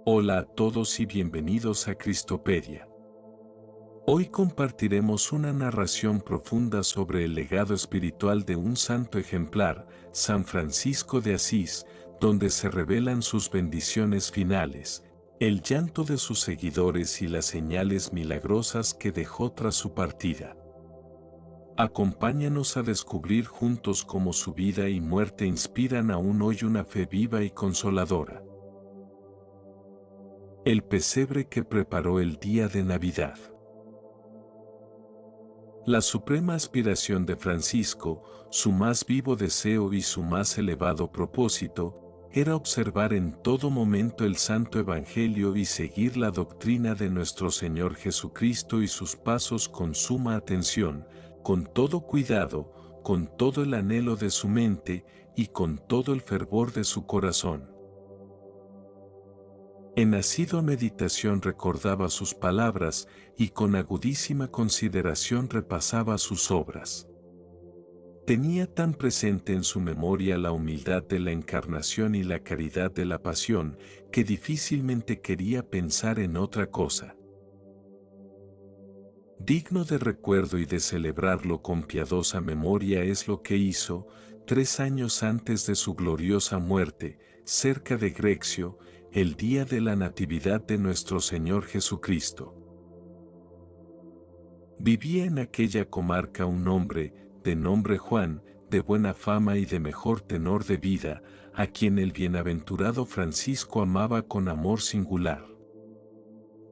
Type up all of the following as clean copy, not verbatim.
Hola a todos y bienvenidos a Cristopedia. Hoy compartiremos una narración profunda sobre el legado espiritual de un santo ejemplar, San Francisco de Asís, donde se revelan sus bendiciones finales, el llanto de sus seguidores y las señales milagrosas que dejó tras su partida. Acompáñanos a descubrir juntos cómo su vida y muerte inspiran aún hoy una fe viva y consoladora. El pesebre que preparó el día de Navidad. La suprema aspiración de Francisco, su más vivo deseo y su más elevado propósito, era observar en todo momento el Santo Evangelio y seguir la doctrina de nuestro Señor Jesucristo y sus pasos con suma atención, con todo cuidado, con todo el anhelo de su mente y con todo el fervor de su corazón. En asidua meditación recordaba sus palabras y con agudísima consideración repasaba sus obras. Tenía tan presente en su memoria la humildad de la encarnación y la caridad de la pasión que difícilmente quería pensar en otra cosa. Digno de recuerdo y de celebrarlo con piadosa memoria es lo que hizo, 3 años antes de su gloriosa muerte, cerca de Greccio, el día de la Natividad de nuestro Señor Jesucristo. Vivía en aquella comarca un hombre, de nombre Juan, de buena fama y de mejor tenor de vida, a quien el bienaventurado Francisco amaba con amor singular.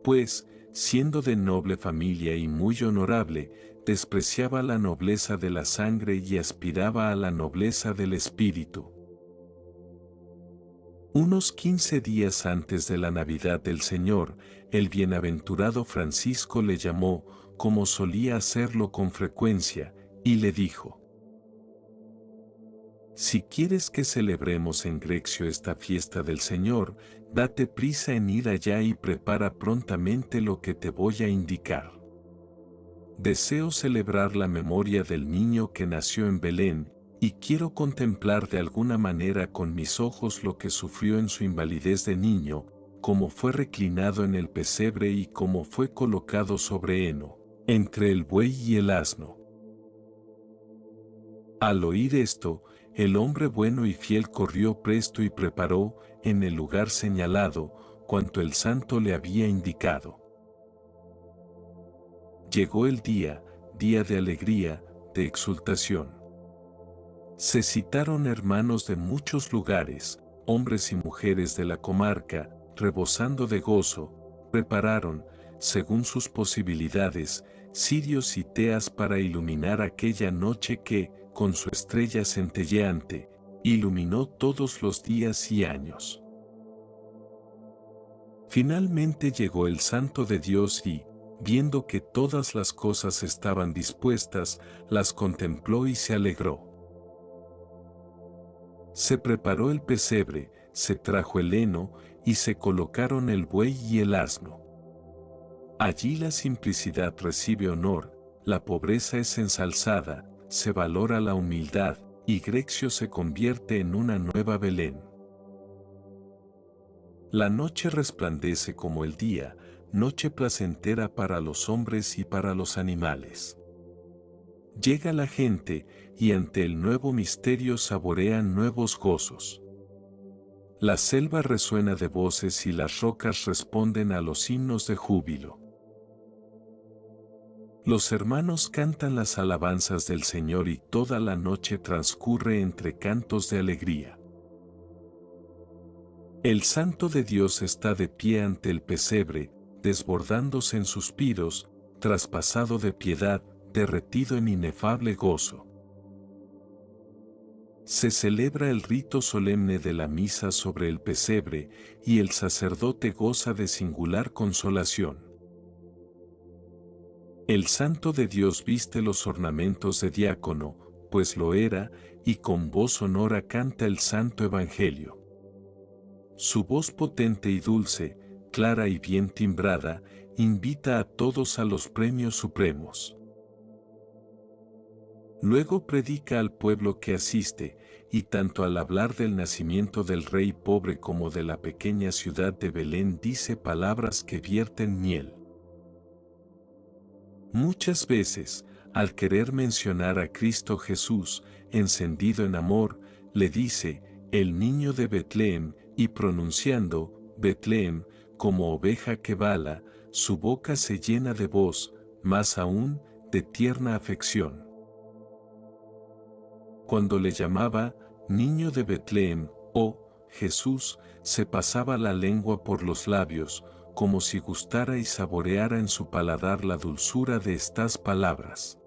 Pues, siendo de noble familia y muy honorable, despreciaba la nobleza de la sangre y aspiraba a la nobleza del espíritu. Unos 15 días antes de la Navidad del Señor, el bienaventurado Francisco le llamó, como solía hacerlo con frecuencia, y le dijo: «Si quieres que celebremos en Greccio esta fiesta del Señor, date prisa en ir allá y prepara prontamente lo que te voy a indicar. Deseo celebrar la memoria del niño que nació en Belén, y quiero contemplar de alguna manera con mis ojos lo que sufrió en su invalidez de niño, cómo fue reclinado en el pesebre y cómo fue colocado sobre heno, entre el buey y el asno». Al oír esto, el hombre bueno y fiel corrió presto y preparó, en el lugar señalado, cuanto el santo le había indicado. Llegó el día de alegría, de exultación. Se citaron hermanos de muchos lugares, hombres y mujeres de la comarca, rebosando de gozo, prepararon, según sus posibilidades, cirios y teas para iluminar aquella noche que, con su estrella centelleante, iluminó todos los días y años. Finalmente llegó el Santo de Dios y, viendo que todas las cosas estaban dispuestas, las contempló y se alegró. Se preparó el pesebre, se trajo el heno, y se colocaron el buey y el asno. Allí la simplicidad recibe honor, la pobreza es ensalzada, se valora la humildad, y Greccio se convierte en una nueva Belén. La noche resplandece como el día, noche placentera para los hombres y para los animales. Llega la gente, y ante el nuevo misterio saborean nuevos gozos. La selva resuena de voces y las rocas responden a los himnos de júbilo. Los hermanos cantan las alabanzas del Señor y toda la noche transcurre entre cantos de alegría. El Santo de Dios está de pie ante el pesebre, desbordándose en suspiros, traspasado de piedad, derretido en inefable gozo. Se celebra el rito solemne de la misa sobre el pesebre, y el sacerdote goza de singular consolación. El Santo de Dios viste los ornamentos de diácono, pues lo era, y con voz sonora canta el Santo Evangelio. Su voz potente y dulce, clara y bien timbrada, invita a todos a los premios supremos. Luego predica al pueblo que asiste, y tanto al hablar del nacimiento del rey pobre como de la pequeña ciudad de Belén dice palabras que vierten miel. Muchas veces, al querer mencionar a Cristo Jesús, encendido en amor, le dice, el niño de Betlehem, y pronunciando, Betlehem, como oveja que bala, su boca se llena de voz, más aún, de tierna afección. Cuando le llamaba, niño de Betlehem, o Jesús, se pasaba la lengua por los labios, como si gustara y saboreara en su paladar la dulzura de estas palabras.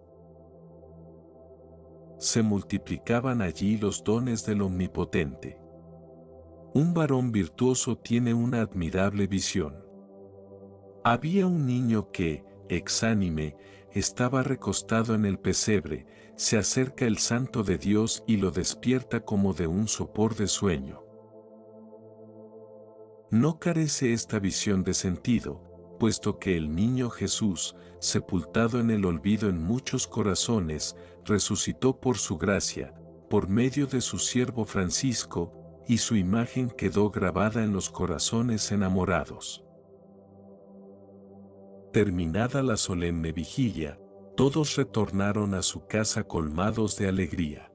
Se multiplicaban allí los dones del Omnipotente. Un varón virtuoso tiene una admirable visión. Había un niño que, exánime, estaba recostado en el pesebre, se acerca el Santo de Dios y lo despierta como de un sopor de sueño. No carece esta visión de sentido, puesto que el niño Jesús, sepultado en el olvido en muchos corazones, resucitó por su gracia, por medio de su siervo Francisco, y su imagen quedó grabada en los corazones enamorados. Terminada la solemne vigilia, todos retornaron a su casa colmados de alegría.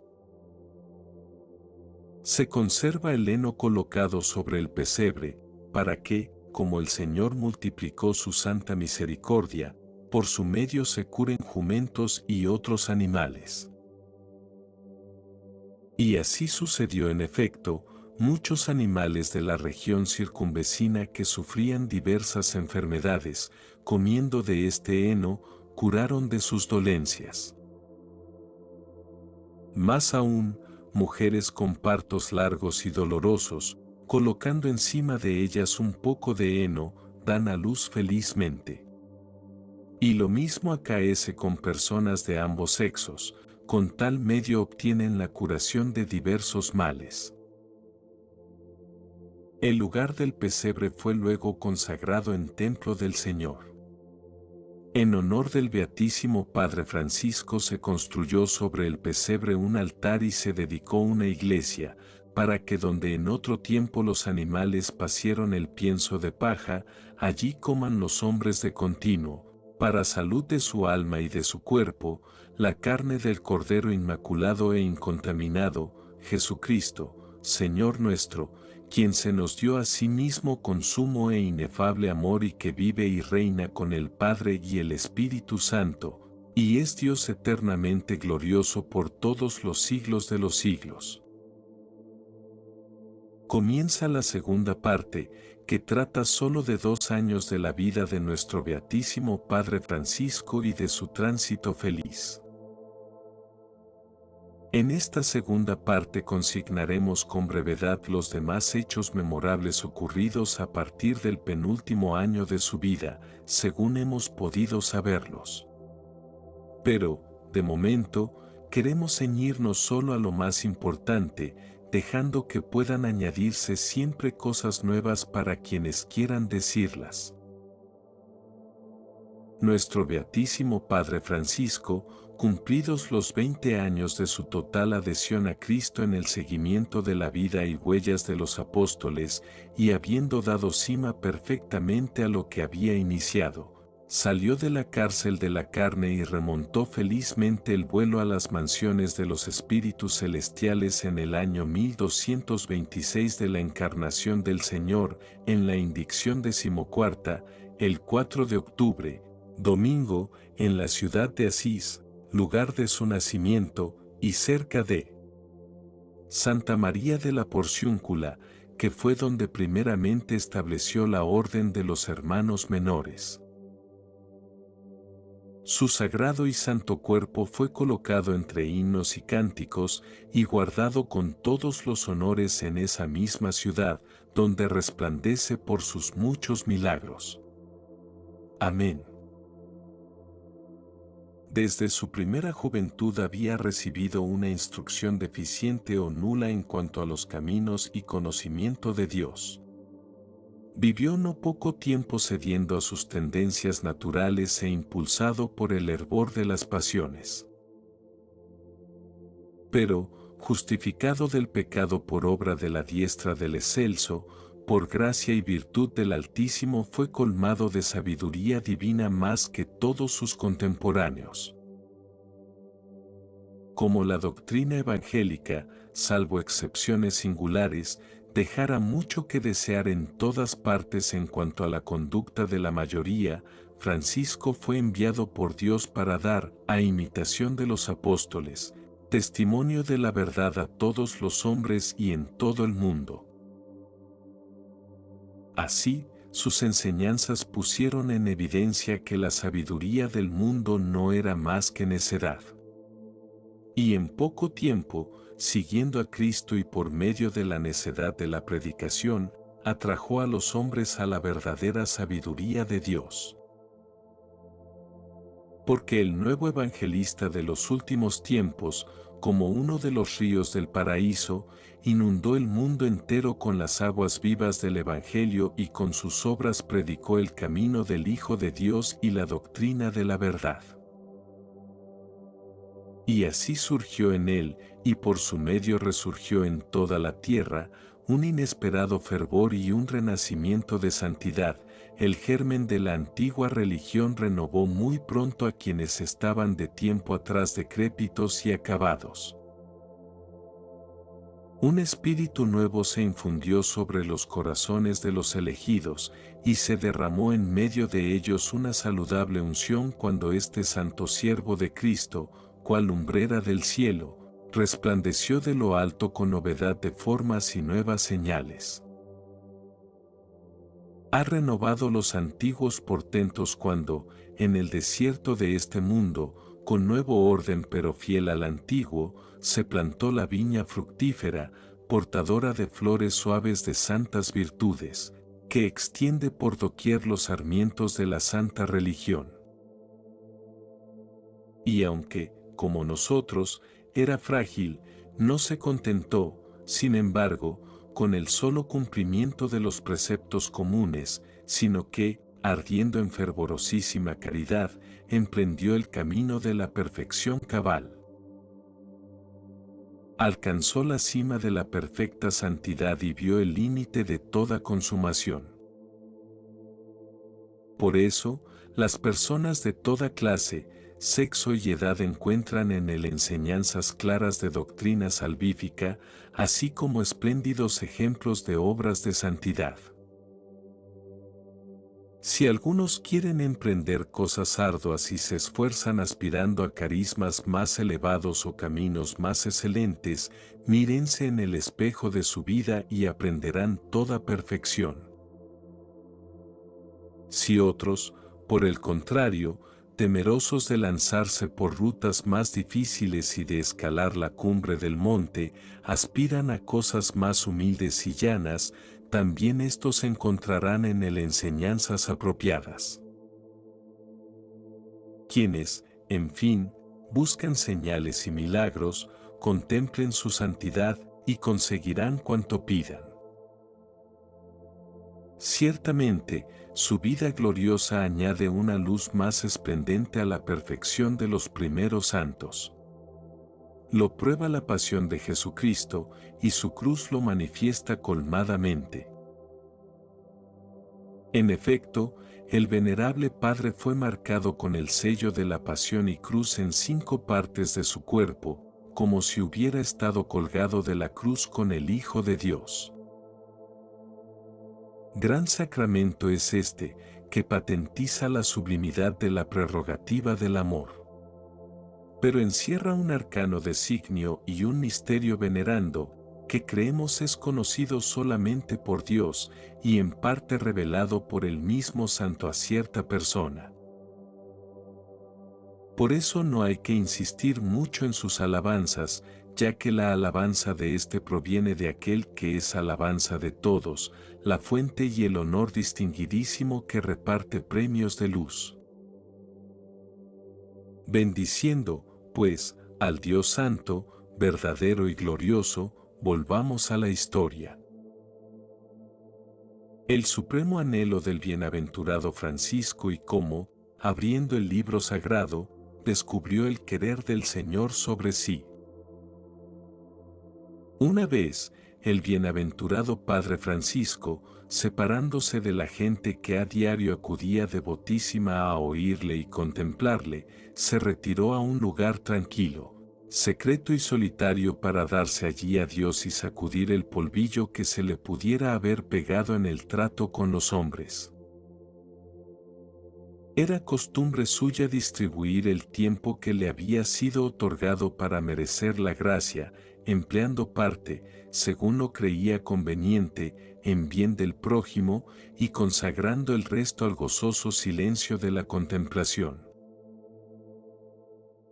Se conserva el heno colocado sobre el pesebre, para que, como el Señor multiplicó su santa misericordia, por su medio se curen jumentos y otros animales. Y así sucedió en efecto, muchos animales de la región circunvecina que sufrían diversas enfermedades, comiendo de este heno, curaron de sus dolencias. Más aún, mujeres con partos largos y dolorosos, colocando encima de ellas un poco de heno, dan a luz felizmente. Y lo mismo acaece con personas de ambos sexos, con tal medio obtienen la curación de diversos males. El lugar del pesebre fue luego consagrado en templo del Señor. En honor del Beatísimo Padre Francisco se construyó sobre el pesebre un altar y se dedicó una iglesia, para que donde en otro tiempo los animales pasieron el pienso de paja, allí coman los hombres de continuo, para salud de su alma y de su cuerpo, la carne del Cordero Inmaculado e Incontaminado, Jesucristo, Señor nuestro, quien se nos dio a sí mismo con sumo e inefable amor y que vive y reina con el Padre y el Espíritu Santo, y es Dios eternamente glorioso por todos los siglos de los siglos. Comienza la segunda parte, que trata solo de 2 años de la vida de nuestro Beatísimo Padre Francisco y de su tránsito feliz. En esta segunda parte consignaremos con brevedad los demás hechos memorables ocurridos a partir del penúltimo año de su vida, según hemos podido saberlos. Pero, de momento, queremos ceñirnos solo a lo más importante, dejando que puedan añadirse siempre cosas nuevas para quienes quieran decirlas. Nuestro Beatísimo Padre Francisco, cumplidos los 20 años de su total adhesión a Cristo en el seguimiento de la vida y huellas de los apóstoles, y habiendo dado cima perfectamente a lo que había iniciado, salió de la cárcel de la carne y remontó felizmente el vuelo a las mansiones de los espíritus celestiales en el año 1226 de la encarnación del Señor, en la indicción 14, el 4 de octubre, domingo, en la ciudad de Asís, lugar de su nacimiento, y cerca de Santa María de la Porciúncula, que fue donde primeramente estableció la orden de los hermanos menores. Su sagrado y santo cuerpo fue colocado entre himnos y cánticos y guardado con todos los honores en esa misma ciudad, donde resplandece por sus muchos milagros. Amén. Desde su primera juventud había recibido una instrucción deficiente o nula en cuanto a los caminos y conocimiento de Dios. Vivió no poco tiempo cediendo a sus tendencias naturales e impulsado por el hervor de las pasiones. Pero, justificado del pecado por obra de la diestra del Excelso, por gracia y virtud del Altísimo fue colmado de sabiduría divina más que todos sus contemporáneos. Como la doctrina evangélica, salvo excepciones singulares, dejara mucho que desear en todas partes en cuanto a la conducta de la mayoría, Francisco fue enviado por Dios para dar, a imitación de los apóstoles, testimonio de la verdad a todos los hombres y en todo el mundo. Así, sus enseñanzas pusieron en evidencia que la sabiduría del mundo no era más que necedad. Y en poco tiempo, siguiendo a Cristo y por medio de la necedad de la predicación, atrajo a los hombres a la verdadera sabiduría de Dios. Porque el nuevo evangelista de los últimos tiempos, como uno de los ríos del paraíso, inundó el mundo entero con las aguas vivas del Evangelio y con sus obras predicó el camino del Hijo de Dios y la doctrina de la verdad. Y así surgió en él, y por su medio resurgió en toda la tierra, un inesperado fervor y un renacimiento de santidad. El germen de la antigua religión renovó muy pronto a quienes estaban de tiempo atrás decrépitos y acabados. Un espíritu nuevo se infundió sobre los corazones de los elegidos, y se derramó en medio de ellos una saludable unción cuando este santo siervo de Cristo, cual lumbrera del cielo, resplandeció de lo alto con novedad de formas y nuevas señales. Ha renovado los antiguos portentos cuando, en el desierto de este mundo, con nuevo orden pero fiel al antiguo, se plantó la viña fructífera, portadora de flores suaves de santas virtudes, que extiende por doquier los sarmientos de la santa religión. Y aunque, como nosotros, era frágil, no se contentó, sin embargo, con el solo cumplimiento de los preceptos comunes, sino que, ardiendo en fervorosísima caridad, emprendió el camino de la perfección cabal. Alcanzó la cima de la perfecta santidad y vio el límite de toda consumación. Por eso, las personas de toda clase, sexo y edad encuentran en él enseñanzas claras de doctrina salvífica, así como espléndidos ejemplos de obras de santidad. Si algunos quieren emprender cosas arduas y se esfuerzan aspirando a carismas más elevados o caminos más excelentes, mírense en el espejo de su vida y aprenderán toda perfección. Si otros, por el contrario, temerosos de lanzarse por rutas más difíciles y de escalar la cumbre del monte, aspiran a cosas más humildes y llanas, también estos encontrarán en él enseñanzas apropiadas. Quienes, en fin, buscan señales y milagros, contemplen su santidad y conseguirán cuanto pidan. Ciertamente, su vida gloriosa añade una luz más esplendente a la perfección de los primeros santos. Lo prueba la pasión de Jesucristo, y su cruz lo manifiesta colmadamente. En efecto, el venerable Padre fue marcado con el sello de la pasión y cruz en 5 partes de su cuerpo, como si hubiera estado colgado de la cruz con el Hijo de Dios. Gran sacramento es este, que patentiza la sublimidad de la prerrogativa del amor. Pero encierra un arcano designio y un misterio venerando, que creemos es conocido solamente por Dios y en parte revelado por el mismo santo a cierta persona. Por eso no hay que insistir mucho en sus alabanzas, ya que la alabanza de éste proviene de aquel que es alabanza de todos, la fuente y el honor distinguidísimo que reparte premios de luz. Bendiciendo, pues, al Dios Santo, verdadero y glorioso, volvamos a la historia. El supremo anhelo del bienaventurado Francisco y cómo, abriendo el libro sagrado, descubrió el querer del Señor sobre sí. Una vez, el bienaventurado Padre Francisco, separándose de la gente que a diario acudía devotísima a oírle y contemplarle, se retiró a un lugar tranquilo, secreto y solitario para darse allí a Dios y sacudir el polvillo que se le pudiera haber pegado en el trato con los hombres. Era costumbre suya distribuir el tiempo que le había sido otorgado para merecer la gracia, empleando parte, según lo creía conveniente, en bien del prójimo y consagrando el resto al gozoso silencio de la contemplación.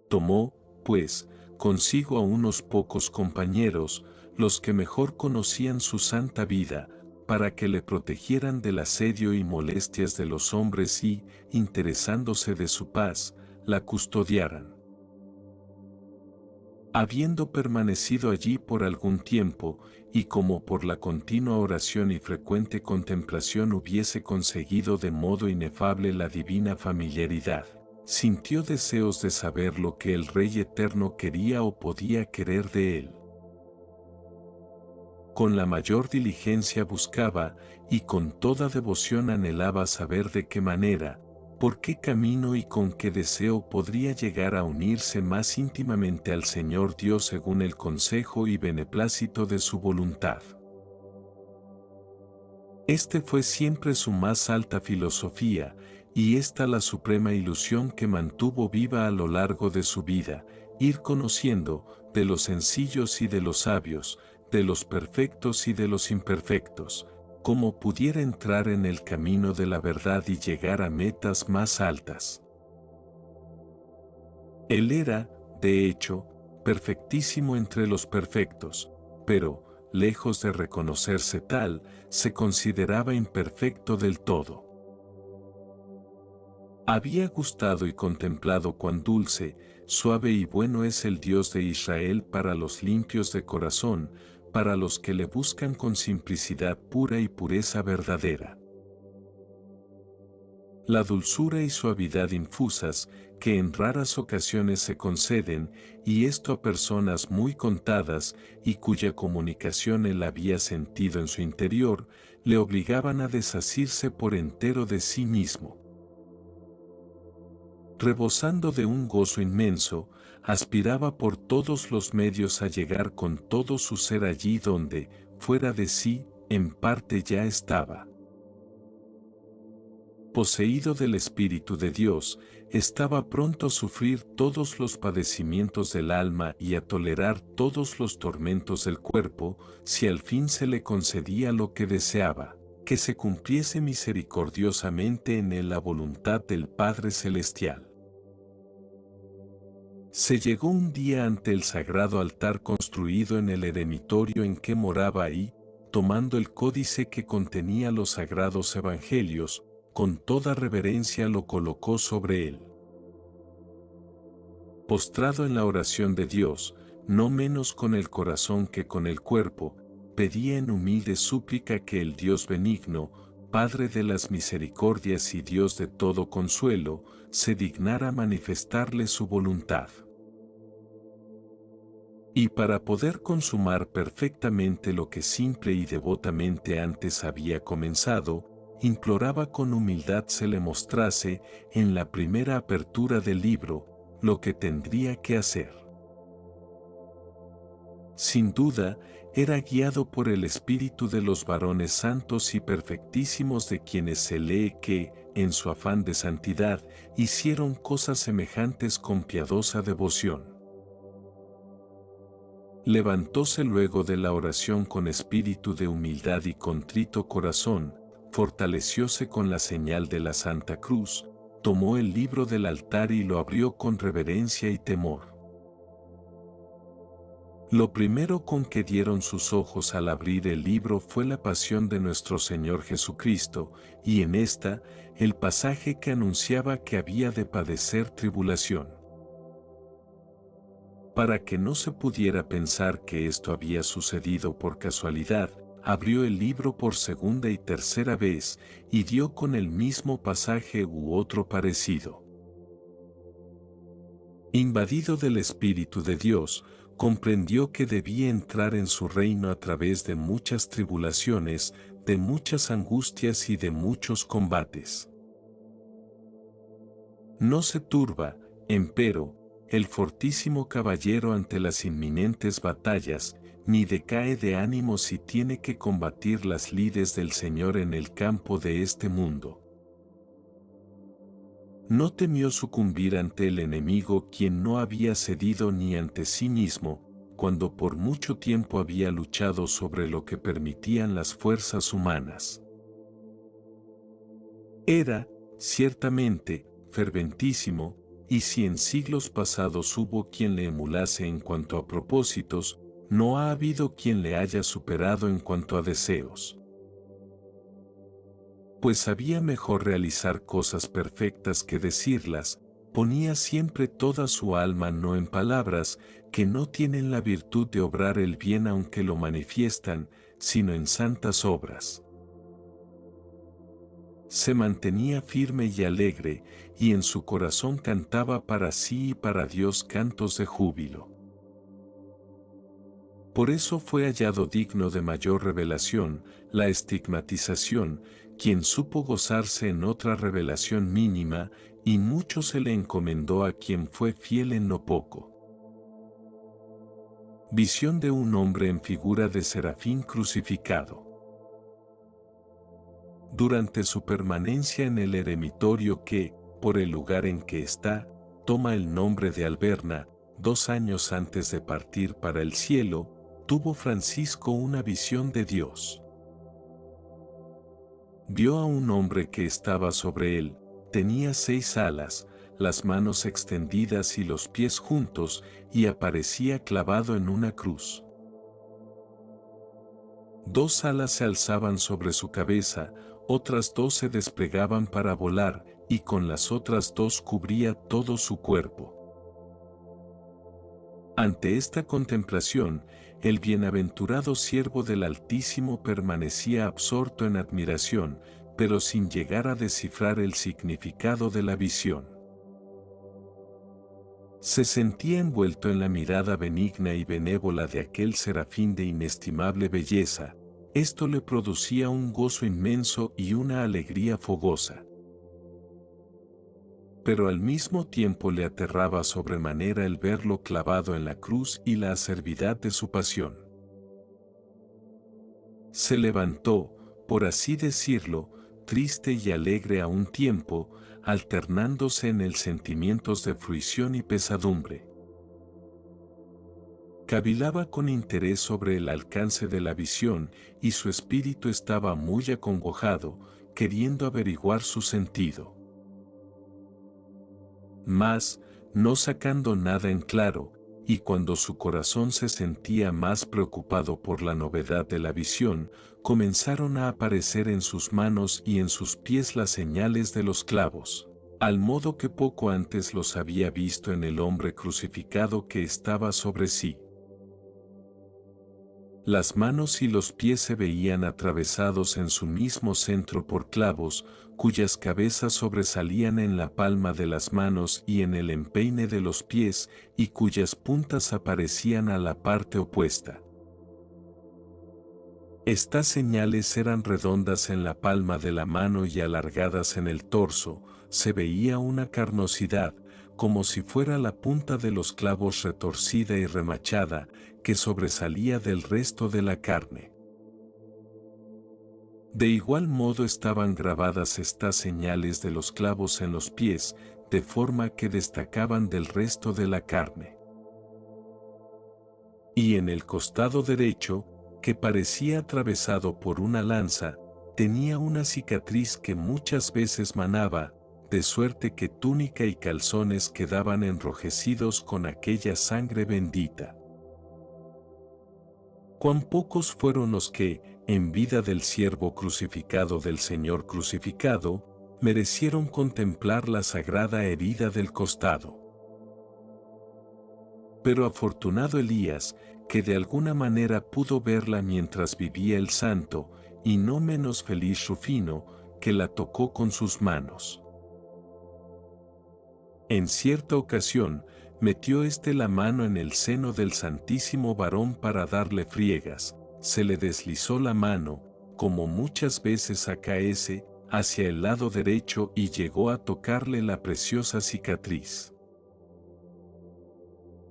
Tomó, pues, consigo a unos pocos compañeros, los que mejor conocían su santa vida, para que le protegieran del asedio y molestias de los hombres y, interesándose de su paz, la custodiaran. Habiendo permanecido allí por algún tiempo, y como por la continua oración y frecuente contemplación hubiese conseguido de modo inefable la divina familiaridad, sintió deseos de saber lo que el Rey Eterno quería o podía querer de él. Con la mayor diligencia buscaba, y con toda devoción anhelaba saber de qué manera, por qué camino y con qué deseo podría llegar a unirse más íntimamente al Señor Dios según el consejo y beneplácito de su voluntad. Este fue siempre su más alta filosofía, y esta la suprema ilusión que mantuvo viva a lo largo de su vida, ir conociendo, de los sencillos y de los sabios, de los perfectos y de los imperfectos, cómo pudiera entrar en el camino de la verdad y llegar a metas más altas. Él era, de hecho, perfectísimo entre los perfectos, pero, lejos de reconocerse tal, se consideraba imperfecto del todo. Había gustado y contemplado cuán dulce, suave y bueno es el Dios de Israel para los limpios de corazón, para los que le buscan con simplicidad pura y pureza verdadera. La dulzura y suavidad infusas, que en raras ocasiones se conceden, y esto a personas muy contadas, y cuya comunicación él había sentido en su interior, le obligaban a desasirse por entero de sí mismo. Rebosando de un gozo inmenso, aspiraba por todos los medios a llegar con todo su ser allí donde, fuera de sí, en parte ya estaba. Poseído del Espíritu de Dios, estaba pronto a sufrir todos los padecimientos del alma y a tolerar todos los tormentos del cuerpo, si al fin se le concedía lo que deseaba, que se cumpliese misericordiosamente en él la voluntad del Padre Celestial. Se llegó un día ante el sagrado altar construido en el eremitorio en que moraba y, tomando el códice que contenía los sagrados evangelios, con toda reverencia lo colocó sobre él. Postrado en la oración de Dios, no menos con el corazón que con el cuerpo, pedía en humilde súplica que el Dios benigno, Padre de las misericordias y Dios de todo consuelo, se dignara manifestarle su voluntad. Y para poder consumar perfectamente lo que simple y devotamente antes había comenzado, imploraba con humildad se le mostrase, en la primera apertura del libro, lo que tendría que hacer. Sin duda, era guiado por el espíritu de los varones santos y perfectísimos de quienes se lee que, en su afán de santidad, hicieron cosas semejantes con piadosa devoción. Levantóse luego de la oración con espíritu de humildad y contrito corazón, fortalecióse con la señal de la Santa Cruz, tomó el libro del altar y lo abrió con reverencia y temor. Lo primero con que dieron sus ojos al abrir el libro fue la pasión de nuestro Señor Jesucristo, y en esta, el pasaje que anunciaba que había de padecer tribulación. Para que no se pudiera pensar que esto había sucedido por casualidad, abrió el libro por segunda y tercera vez, y dio con el mismo pasaje u otro parecido. Invadido del Espíritu de Dios, comprendió que debía entrar en su reino a través de muchas tribulaciones, de muchas angustias y de muchos combates. No se turba, empero, el fortísimo caballero ante las inminentes batallas, ni decae de ánimo si tiene que combatir las lides del Señor en el campo de este mundo. No temió sucumbir ante el enemigo, quien no había cedido ni ante sí mismo, cuando por mucho tiempo había luchado sobre lo que permitían las fuerzas humanas. Era, ciertamente, ferventísimo, y si en siglos pasados hubo quien le emulase en cuanto a propósitos, no ha habido quien le haya superado en cuanto a deseos. Pues sabía mejor realizar cosas perfectas que decirlas, ponía siempre toda su alma no en palabras, que no tienen la virtud de obrar el bien aunque lo manifiestan, sino en santas obras. Se mantenía firme y alegre, y en su corazón cantaba para sí y para Dios cantos de júbilo. Por eso fue hallado digno de mayor revelación, la estigmatización, quien supo gozarse en otra revelación mínima, y mucho se le encomendó a quien fue fiel en lo poco. Visión de un hombre en figura de serafín crucificado. Durante su permanencia en el eremitorio que, por el lugar en que está, toma el nombre de Alberna, 2 años antes de partir para el cielo, tuvo Francisco una visión de Dios. Vio a un hombre que estaba sobre él, tenía 6 alas, las manos extendidas y los pies juntos, y aparecía clavado en una cruz. 2 alas se alzaban sobre su cabeza, otras 2 se desplegaban para volar, y con las otras 2 cubría todo su cuerpo. Ante esta contemplación, el bienaventurado siervo del Altísimo permanecía absorto en admiración, pero sin llegar a descifrar el significado de la visión. Se sentía envuelto en la mirada benigna y benévola de aquel serafín de inestimable belleza. Esto le producía un gozo inmenso y una alegría fogosa. Pero al mismo tiempo le aterraba sobremanera el verlo clavado en la cruz y la acervidad de su pasión. Se levantó, por así decirlo, triste y alegre a un tiempo, alternándose en el sentimientos de fruición y pesadumbre. Cavilaba con interés sobre el alcance de la visión, y su espíritu estaba muy acongojado, queriendo averiguar su sentido. Mas, no sacando nada en claro, y cuando su corazón se sentía más preocupado por la novedad de la visión, comenzaron a aparecer en sus manos y en sus pies las señales de los clavos, al modo que poco antes los había visto en el hombre crucificado que estaba sobre sí. Las manos y los pies se veían atravesados en su mismo centro por clavos, cuyas cabezas sobresalían en la palma de las manos y en el empeine de los pies, y cuyas puntas aparecían a la parte opuesta. Estas señales eran redondas en la palma de la mano y alargadas en el torso, se veía una carnosidad, como si fuera la punta de los clavos retorcida y remachada, que sobresalía del resto de la carne. De igual modo estaban grabadas estas señales de los clavos en los pies, de forma que destacaban del resto de la carne. Y en el costado derecho, que parecía atravesado por una lanza, tenía una cicatriz que muchas veces manaba, de suerte que túnica y calzones quedaban enrojecidos con aquella sangre bendita. Cuán pocos fueron los que, en vida del siervo crucificado del Señor crucificado, merecieron contemplar la sagrada herida del costado. Pero afortunado Elías, que de alguna manera pudo verla mientras vivía el santo, y no menos feliz Rufino, que la tocó con sus manos. En cierta ocasión, metió éste la mano en el seno del Santísimo Varón para darle friegas, se le deslizó la mano, como muchas veces acaece, hacia el lado derecho y llegó a tocarle la preciosa cicatriz.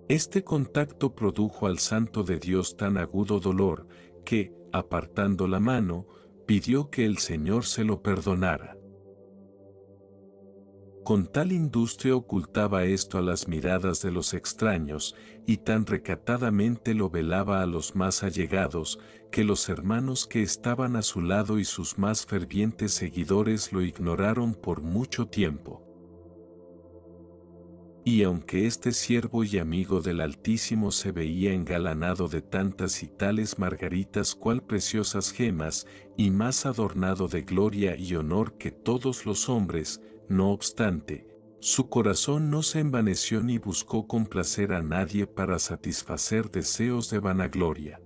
Este contacto produjo al Santo de Dios tan agudo dolor, que, apartando la mano, pidió que el Señor se lo perdonara. Con tal industria ocultaba esto a las miradas de los extraños, y tan recatadamente lo velaba a los más allegados, que los hermanos que estaban a su lado y sus más fervientes seguidores lo ignoraron por mucho tiempo. Y aunque este siervo y amigo del Altísimo se veía engalanado de tantas y tales margaritas cual preciosas gemas, y más adornado de gloria y honor que todos los hombres, no obstante, su corazón no se envaneció ni buscó complacer a nadie para satisfacer deseos de vanagloria.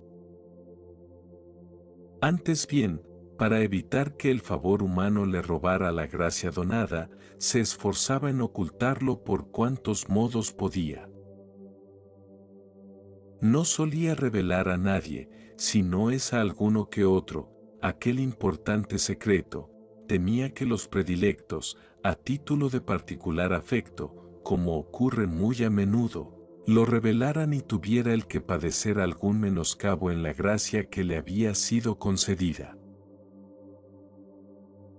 Antes bien, para evitar que el favor humano le robara la gracia donada, se esforzaba en ocultarlo por cuantos modos podía. No solía revelar a nadie, si no es a alguno que otro, aquel importante secreto. Temía que los predilectos, a título de particular afecto, como ocurre muy a menudo, lo revelaran y tuviera el que padecer algún menoscabo en la gracia que le había sido concedida.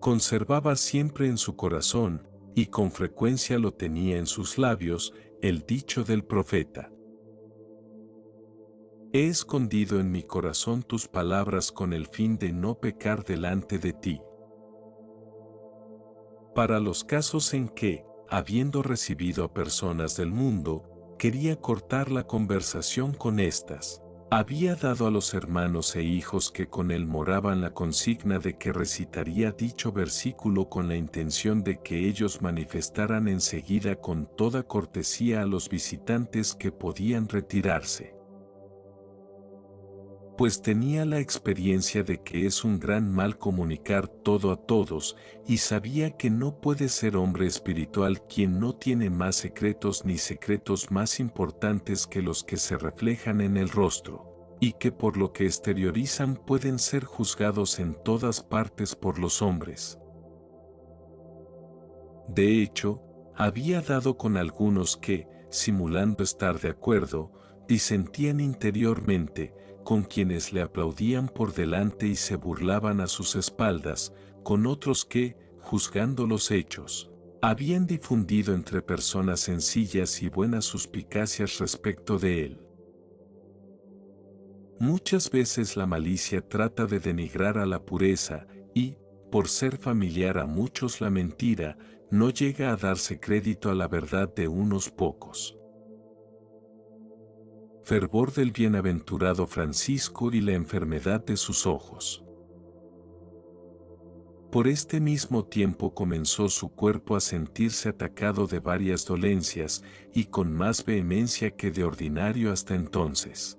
Conservaba siempre en su corazón, y con frecuencia lo tenía en sus labios, el dicho del profeta: He escondido en mi corazón tus palabras con el fin de no pecar delante de ti. Para los casos en que, habiendo recibido a personas del mundo, quería cortar la conversación con éstas, había dado a los hermanos e hijos que con él moraban la consigna de que recitaría dicho versículo con la intención de que ellos manifestaran enseguida con toda cortesía a los visitantes que podían retirarse. Pues tenía la experiencia de que es un gran mal comunicar todo a todos, y sabía que no puede ser hombre espiritual quien no tiene más secretos ni secretos más importantes que los que se reflejan en el rostro, y que por lo que exteriorizan pueden ser juzgados en todas partes por los hombres. De hecho, había dado con algunos que, simulando estar de acuerdo, disentían interiormente, con quienes le aplaudían por delante y se burlaban a sus espaldas, con otros que, juzgando los hechos, habían difundido entre personas sencillas y buenas suspicacias respecto de él. Muchas veces la malicia trata de denigrar a la pureza y, por ser familiar a muchos la mentira, no llega a darse crédito a la verdad de unos pocos. Fervor del bienaventurado Francisco y la enfermedad de sus ojos. Por este mismo tiempo comenzó su cuerpo a sentirse atacado de varias dolencias, y con más vehemencia que de ordinario hasta entonces.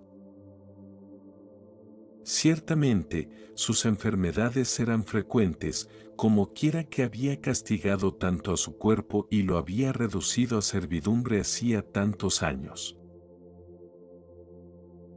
Ciertamente, sus enfermedades eran frecuentes, como quiera que había castigado tanto a su cuerpo y lo había reducido a servidumbre hacía tantos años.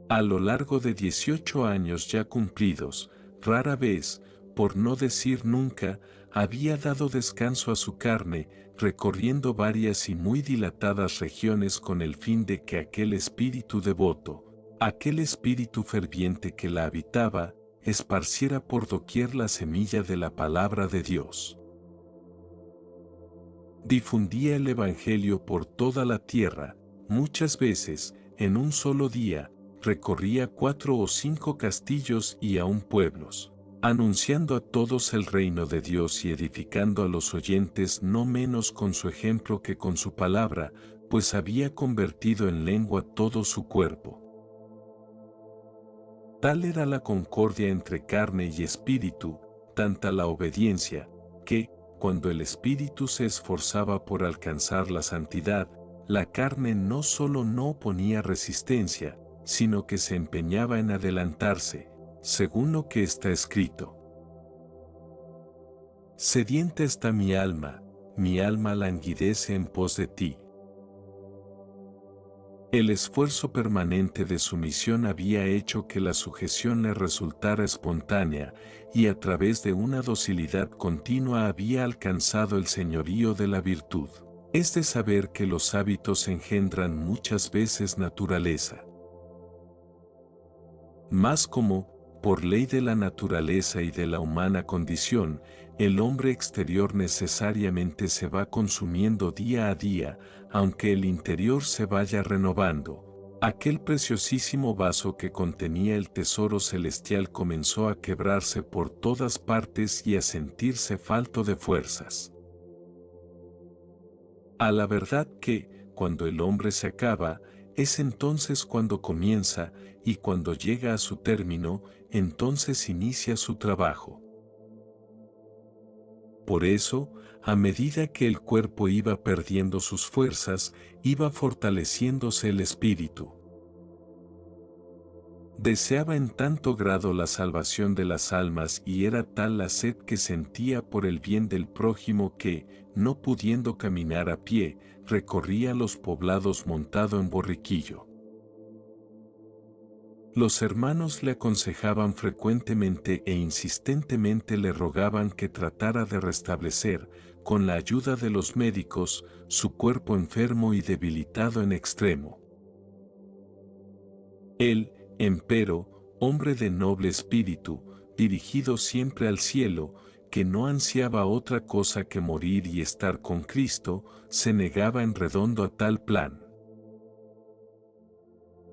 A lo largo de 18 años ya cumplidos, rara vez, por no decir nunca, había dado descanso a su carne, recorriendo varias y muy dilatadas regiones con el fin de que aquel espíritu devoto, aquel espíritu ferviente que la habitaba, esparciera por doquier la semilla de la palabra de Dios. Difundía el Evangelio por toda la tierra, muchas veces, en un solo día, recorría 4 o 5 castillos y aún pueblos, anunciando a todos el reino de Dios y edificando a los oyentes no menos con su ejemplo que con su palabra, pues había convertido en lengua todo su cuerpo. Tal era la concordia entre carne y espíritu, tanta la obediencia, que, cuando el espíritu se esforzaba por alcanzar la santidad, la carne no solo no oponía resistencia, sino que se empeñaba en adelantarse, según lo que está escrito. Sedienta está mi alma languidece en pos de ti. El esfuerzo permanente de su misión había hecho que la sujeción le resultara espontánea, y a través de una docilidad continua había alcanzado el señorío de la virtud. Es de saber que los hábitos engendran muchas veces naturaleza. Más como, por ley de la naturaleza y de la humana condición, el hombre exterior necesariamente se va consumiendo día a día, aunque el interior se vaya renovando. Aquel preciosísimo vaso que contenía el tesoro celestial comenzó a quebrarse por todas partes y a sentirse falto de fuerzas. A la verdad que, cuando el hombre se acaba, es entonces cuando comienza, y cuando llega a su término, entonces inicia su trabajo. Por eso, a medida que el cuerpo iba perdiendo sus fuerzas, iba fortaleciéndose el espíritu. Deseaba en tanto grado la salvación de las almas y era tal la sed que sentía por el bien del prójimo que, no pudiendo caminar a pie, recorría los poblados montado en borriquillo. Los hermanos le aconsejaban frecuentemente e insistentemente le rogaban que tratara de restablecer, con la ayuda de los médicos, su cuerpo enfermo y debilitado en extremo. Él, empero, hombre de noble espíritu, dirigido siempre al cielo, que no ansiaba otra cosa que morir y estar con Cristo, se negaba en redondo a tal plan.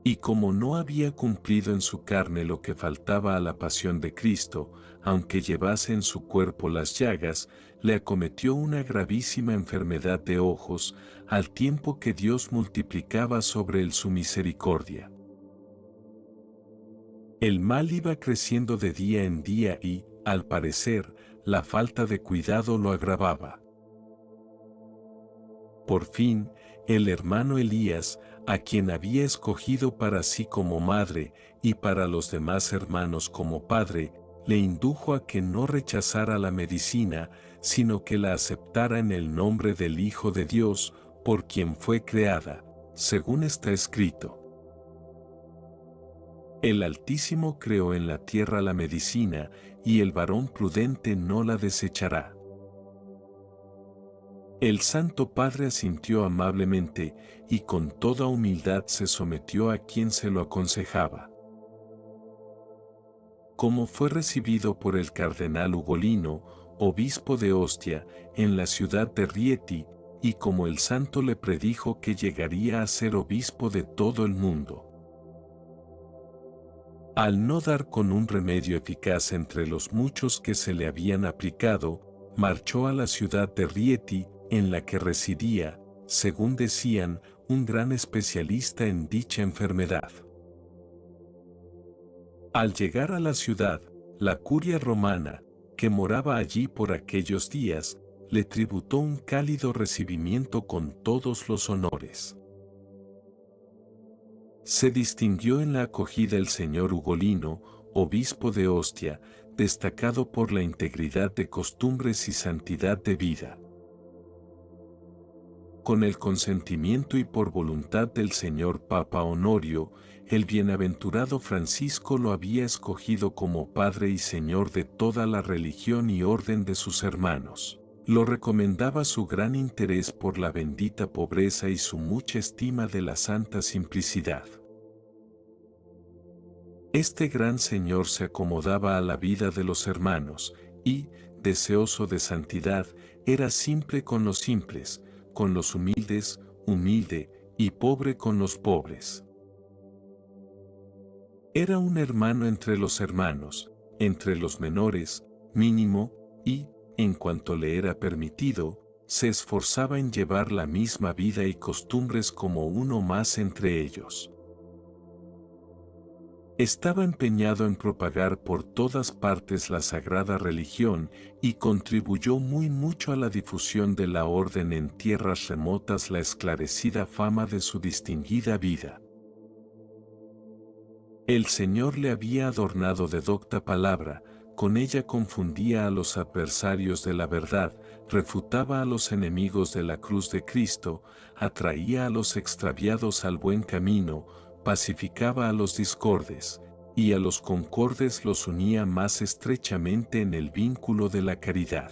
Y como no había cumplido en su carne lo que faltaba a la pasión de Cristo, aunque llevase en su cuerpo las llagas, le acometió una gravísima enfermedad de ojos, al tiempo que Dios multiplicaba sobre él su misericordia. El mal iba creciendo de día en día y, al parecer, la falta de cuidado lo agravaba. Por fin, el hermano Elías, a quien había escogido para sí como madre y para los demás hermanos como padre, le indujo a que no rechazara la medicina, sino que la aceptara en el nombre del Hijo de Dios, por quien fue creada, según está escrito. El Altísimo creó en la tierra la medicina, y el varón prudente no la desechará. El Santo Padre asintió amablemente, y con toda humildad se sometió a quien se lo aconsejaba. Como fue recibido por el cardenal Ugolino, obispo de Ostia, en la ciudad de Rieti, y como el santo le predijo que llegaría a ser obispo de todo el mundo. Al no dar con un remedio eficaz entre los muchos que se le habían aplicado, marchó a la ciudad de Rieti, en la que residía, según decían, un gran especialista en dicha enfermedad. Al llegar a la ciudad, la curia romana, que moraba allí por aquellos días, le tributó un cálido recibimiento con todos los honores. Se distinguió en la acogida el señor Ugolino, obispo de Ostia, destacado por la integridad de costumbres y santidad de vida. Con el consentimiento y por voluntad del señor Papa Honorio, el bienaventurado Francisco lo había escogido como padre y señor de toda la religión y orden de sus hermanos. Lo recomendaba su gran interés por la bendita pobreza y su mucha estima de la santa simplicidad. Este gran señor se acomodaba a la vida de los hermanos, y, deseoso de santidad, era simple con los simples, con los humildes, humilde, y pobre con los pobres. Era un hermano entre los hermanos, entre los menores, mínimo, y, en cuanto le era permitido, se esforzaba en llevar la misma vida y costumbres como uno más entre ellos. Estaba empeñado en propagar por todas partes la sagrada religión y contribuyó muy mucho a la difusión de la orden en tierras remotas la esclarecida fama de su distinguida vida. El Señor le había adornado de docta palabra, con ella confundía a los adversarios de la verdad, refutaba a los enemigos de la cruz de Cristo, atraía a los extraviados al buen camino, pacificaba a los discordes, y a los concordes los unía más estrechamente en el vínculo de la caridad.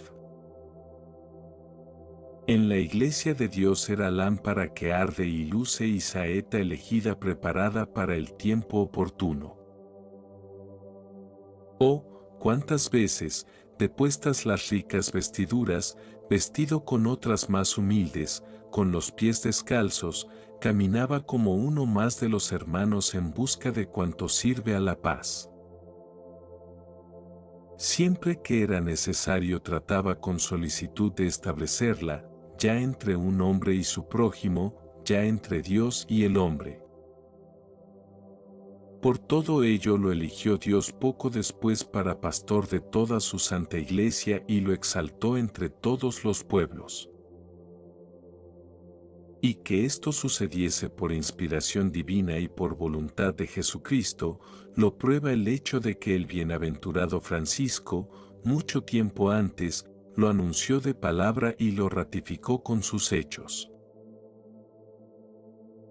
En la iglesia de Dios era lámpara que arde y luce y saeta elegida preparada para el tiempo oportuno. Oh, cuántas veces, depuestas las ricas vestiduras, vestido con otras más humildes, con los pies descalzos, caminaba como uno más de los hermanos en busca de cuanto sirve a la paz. Siempre que era necesario trataba con solicitud de establecerla, ya entre un hombre y su prójimo, ya entre Dios y el hombre. Por todo ello lo eligió Dios poco después para pastor de toda su santa iglesia y lo exaltó entre todos los pueblos. Y que esto sucediese por inspiración divina y por voluntad de Jesucristo, lo prueba el hecho de que el bienaventurado Francisco, mucho tiempo antes, lo anunció de palabra y lo ratificó con sus hechos.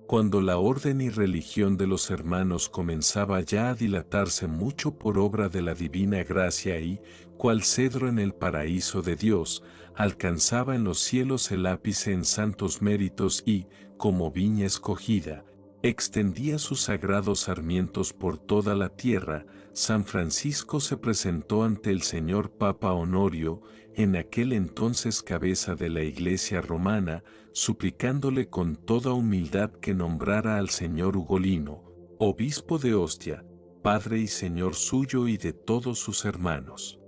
Cuando la orden y religión de los hermanos comenzaba ya a dilatarse mucho por obra de la divina gracia y, cual cedro en el paraíso de Dios, alcanzaba en los cielos el ápice en santos méritos y, como viña escogida, extendía sus sagrados sarmientos por toda la tierra, San Francisco se presentó ante el señor Papa Honorio, en aquel entonces cabeza de la Iglesia romana, suplicándole con toda humildad que nombrara al señor Ugolino, obispo de Ostia, padre y señor suyo y de todos sus hermanos.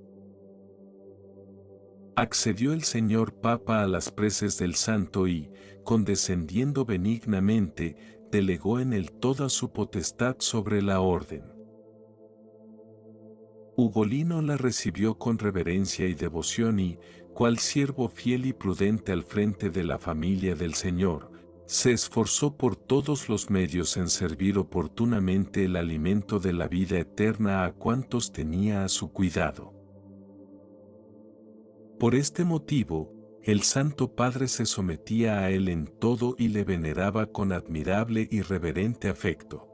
Accedió el señor Papa a las preces del santo y, condescendiendo benignamente, delegó en él toda su potestad sobre la orden. Ugolino la recibió con reverencia y devoción y, cual siervo fiel y prudente al frente de la familia del Señor, se esforzó por todos los medios en servir oportunamente el alimento de la vida eterna a cuantos tenía a su cuidado. Por este motivo, el Santo Padre se sometía a él en todo y le veneraba con admirable y reverente afecto.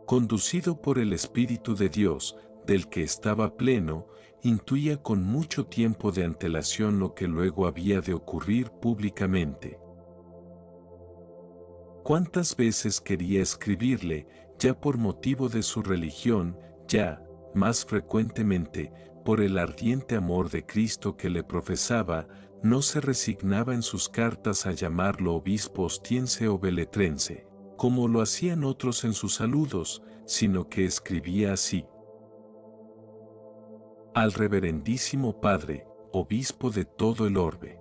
Conducido por el Espíritu de Dios, del que estaba pleno, intuía con mucho tiempo de antelación lo que luego había de ocurrir públicamente. ¿Cuántas veces quería escribirle, ya por motivo de su religión, ya, más frecuentemente, por el ardiente amor de Cristo que le profesaba, no se resignaba en sus cartas a llamarlo obispo ostiense o beletrense, como lo hacían otros en sus saludos, sino que escribía así: al reverendísimo Padre, obispo de todo el orbe.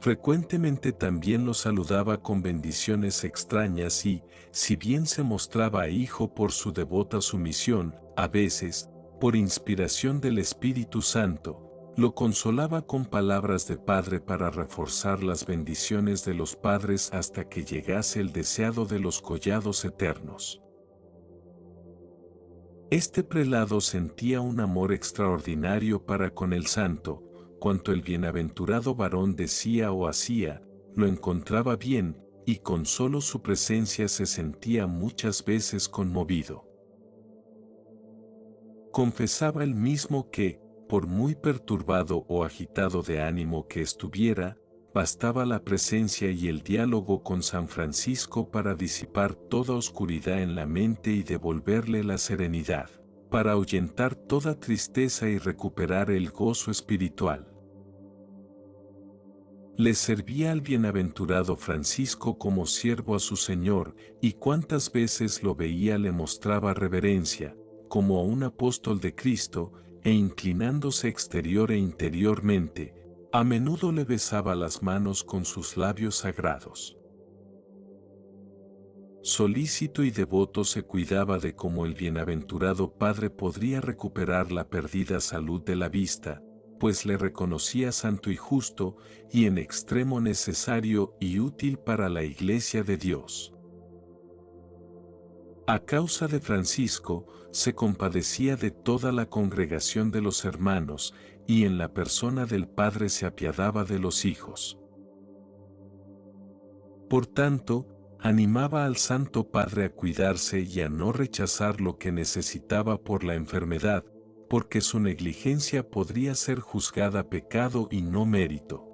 Frecuentemente también lo saludaba con bendiciones extrañas y, si bien se mostraba hijo por su devota sumisión, a veces, por inspiración del Espíritu Santo, lo consolaba con palabras de padre para reforzar las bendiciones de los padres hasta que llegase el deseado de los collados eternos. Este prelado sentía un amor extraordinario para con el santo. Cuanto el bienaventurado varón decía o hacía, lo encontraba bien, y con solo su presencia se sentía muchas veces conmovido. Confesaba él mismo que, por muy perturbado o agitado de ánimo que estuviera, bastaba la presencia y el diálogo con San Francisco para disipar toda oscuridad en la mente y devolverle la serenidad, para ahuyentar toda tristeza y recuperar el gozo espiritual. Le servía al bienaventurado Francisco como siervo a su Señor, y cuantas veces lo veía le mostraba reverencia, como a un apóstol de Cristo, e inclinándose exterior e interiormente, a menudo le besaba las manos con sus labios sagrados. Solícito y devoto se cuidaba de cómo el bienaventurado Padre podría recuperar la perdida salud de la vista, pues le reconocía santo y justo, y en extremo necesario y útil para la Iglesia de Dios. A causa de Francisco, se compadecía de toda la congregación de los hermanos, y en la persona del Padre se apiadaba de los hijos. Por tanto, animaba al Santo Padre a cuidarse y a no rechazar lo que necesitaba por la enfermedad, porque su negligencia podría ser juzgada pecado y no mérito.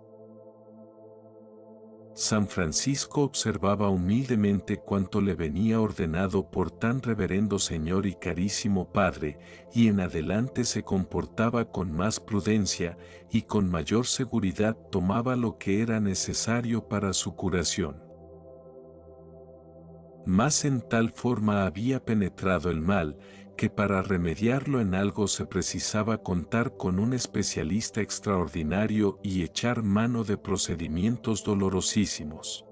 San Francisco observaba humildemente cuanto le venía ordenado por tan reverendo Señor y carísimo Padre, y en adelante se comportaba con más prudencia y con mayor seguridad tomaba lo que era necesario para su curación. Mas en tal forma había penetrado el mal, que para remediarlo en algo se precisaba contar con un especialista extraordinario y echar mano de procedimientos dolorosísimos.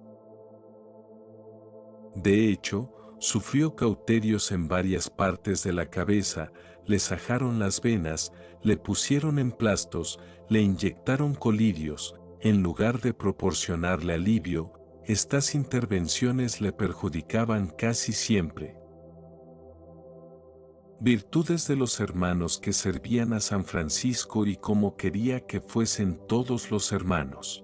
De hecho, sufrió cauterios en varias partes de la cabeza, le sajaron las venas, le pusieron emplastos, le inyectaron colirios, en lugar de proporcionarle alivio, estas intervenciones le perjudicaban casi siempre. Virtudes de los hermanos que servían a San Francisco y cómo quería que fuesen todos los hermanos.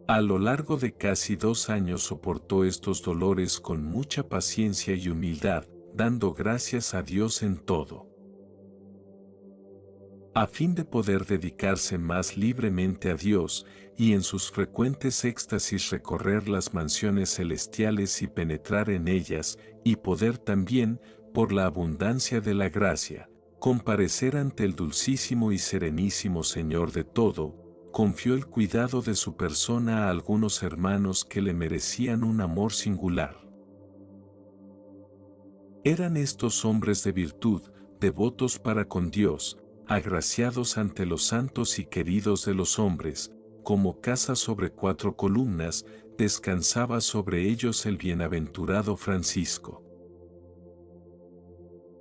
A lo largo de casi 2 años soportó estos dolores con mucha paciencia y humildad, dando gracias a Dios en todo. A fin de poder dedicarse más libremente a Dios, y en sus frecuentes éxtasis recorrer las mansiones celestiales y penetrar en ellas, y poder también, por la abundancia de la gracia, comparecer ante el dulcísimo y serenísimo Señor de todo, confió el cuidado de su persona a algunos hermanos que le merecían un amor singular. Eran estos hombres de virtud, devotos para con Dios, agraciados ante los santos y queridos de los hombres, como casa sobre 4 columnas, descansaba sobre ellos el bienaventurado Francisco.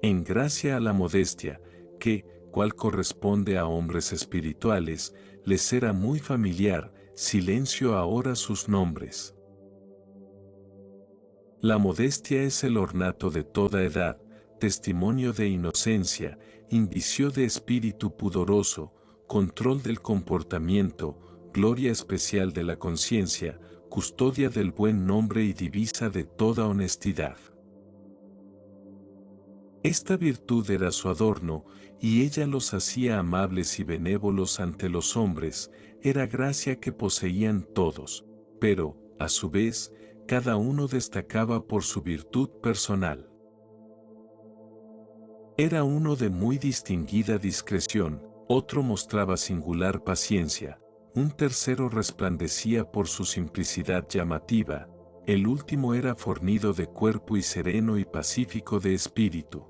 En gracia a la modestia, que, cual corresponde a hombres espirituales, les era muy familiar, silencio ahora sus nombres. La modestia es el ornato de toda edad, testimonio de inocencia, indicio de espíritu pudoroso, control del comportamiento, gloria especial de la conciencia, custodia del buen nombre y divisa de toda honestidad. Esta virtud era su adorno, y ella los hacía amables y benévolos ante los hombres, era gracia que poseían todos, pero, a su vez, cada uno destacaba por su virtud personal. Era uno de muy distinguida discreción, otro mostraba singular paciencia, un tercero resplandecía por su simplicidad llamativa, el último era fornido de cuerpo y sereno y pacífico de espíritu.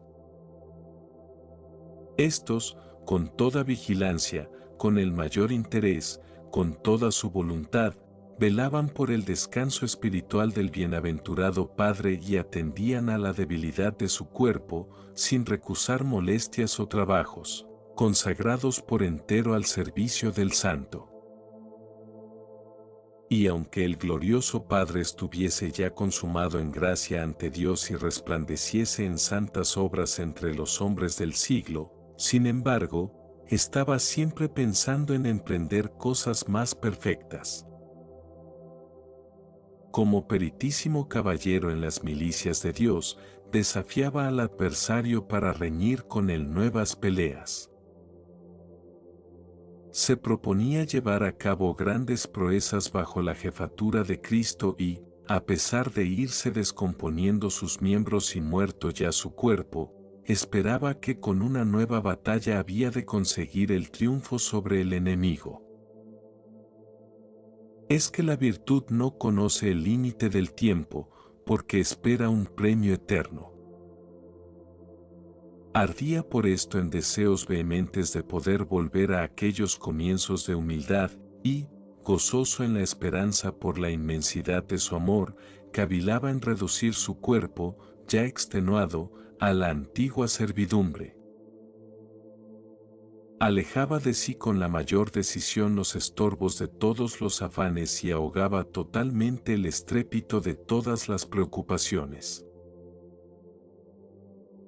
Estos, con toda vigilancia, con el mayor interés, con toda su voluntad, velaban por el descanso espiritual del bienaventurado Padre y atendían a la debilidad de su cuerpo, sin recusar molestias o trabajos, consagrados por entero al servicio del Santo. Y aunque el glorioso Padre estuviese ya consumado en gracia ante Dios y resplandeciese en santas obras entre los hombres del siglo, sin embargo, estaba siempre pensando en emprender cosas más perfectas. Como peritísimo caballero en las milicias de Dios, desafiaba al adversario para reñir con él nuevas peleas. Se proponía llevar a cabo grandes proezas bajo la jefatura de Cristo y, a pesar de irse descomponiendo sus miembros y muerto ya su cuerpo, esperaba que con una nueva batalla había de conseguir el triunfo sobre el enemigo. Es que la virtud no conoce el límite del tiempo, porque espera un premio eterno. Ardía por esto en deseos vehementes de poder volver a aquellos comienzos de humildad y, gozoso en la esperanza por la inmensidad de su amor, cavilaba en reducir su cuerpo, ya extenuado, a la antigua servidumbre. Alejaba de sí con la mayor decisión los estorbos de todos los afanes y ahogaba totalmente el estrépito de todas las preocupaciones.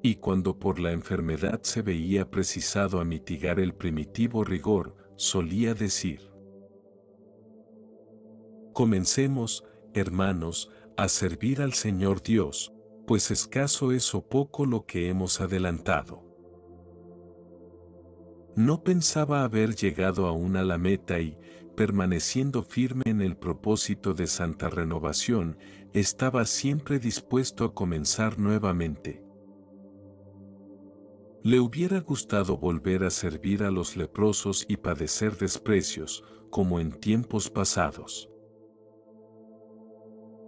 Y cuando por la enfermedad se veía precisado a mitigar el primitivo rigor, solía decir: comencemos, hermanos, a servir al Señor Dios, pues escaso es o poco lo que hemos adelantado. No pensaba haber llegado aún a la meta y, permaneciendo firme en el propósito de santa renovación, estaba siempre dispuesto a comenzar nuevamente. Le hubiera gustado volver a servir a los leprosos y padecer desprecios, como en tiempos pasados.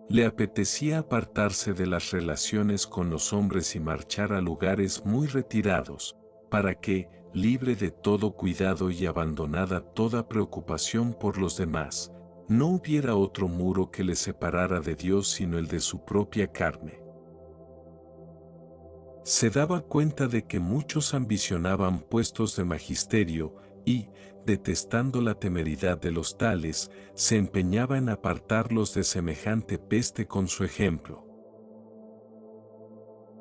Le apetecía apartarse de las relaciones con los hombres y marchar a lugares muy retirados, para que, libre de todo cuidado y abandonada toda preocupación por los demás, no hubiera otro muro que le separara de Dios sino el de su propia carne. Se daba cuenta de que muchos ambicionaban puestos de magisterio y, detestando la temeridad de los tales, se empeñaba en apartarlos de semejante peste con su ejemplo.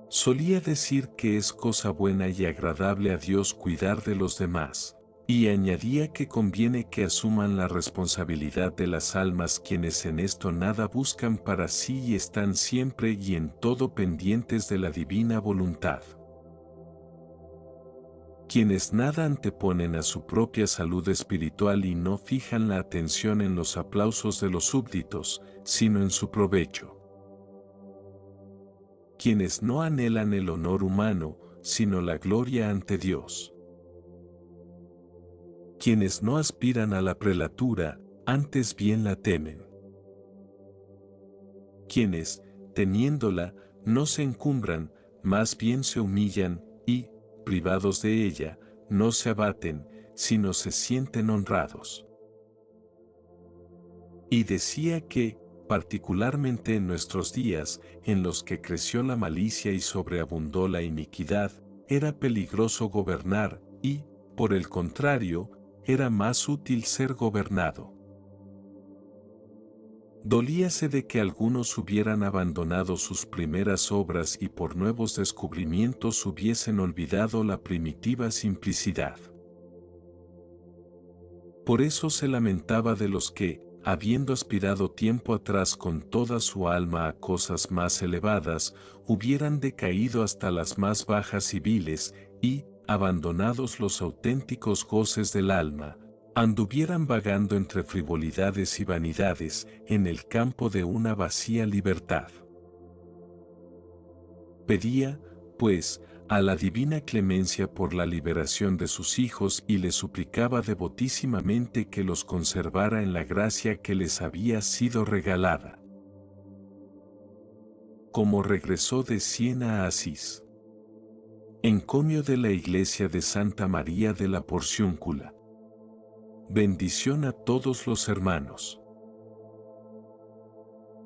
Solía decir que es cosa buena y agradable a Dios cuidar de los demás, y añadía que conviene que asuman la responsabilidad de las almas quienes en esto nada buscan para sí y están siempre y en todo pendientes de la divina voluntad. Quienes nada anteponen a su propia salud espiritual y no fijan la atención en los aplausos de los súbditos, sino en su provecho. Quienes no anhelan el honor humano, sino la gloria ante Dios. Quienes no aspiran a la prelatura, antes bien la temen. Quienes, teniéndola, no se encumbran, más bien se humillan y, privados de ella, no se abaten, sino se sienten honrados. Y decía que, particularmente en nuestros días, en los que creció la malicia y sobreabundó la iniquidad, era peligroso gobernar y, por el contrario, era más útil ser gobernado. Dolíase de que algunos hubieran abandonado sus primeras obras y por nuevos descubrimientos hubiesen olvidado la primitiva simplicidad. Por eso se lamentaba de los que, habiendo aspirado tiempo atrás con toda su alma a cosas más elevadas, hubieran decaído hasta las más bajas y viles, y, abandonados los auténticos goces del alma, anduvieran vagando entre frivolidades y vanidades en el campo de una vacía libertad. Pedía, pues, a la divina clemencia por la liberación de sus hijos y le suplicaba devotísimamente que los conservara en la gracia que les había sido regalada. Como regresó de Siena a Asís. Encomio de la Iglesia de Santa María de la Porciúncula. Bendición a todos los hermanos.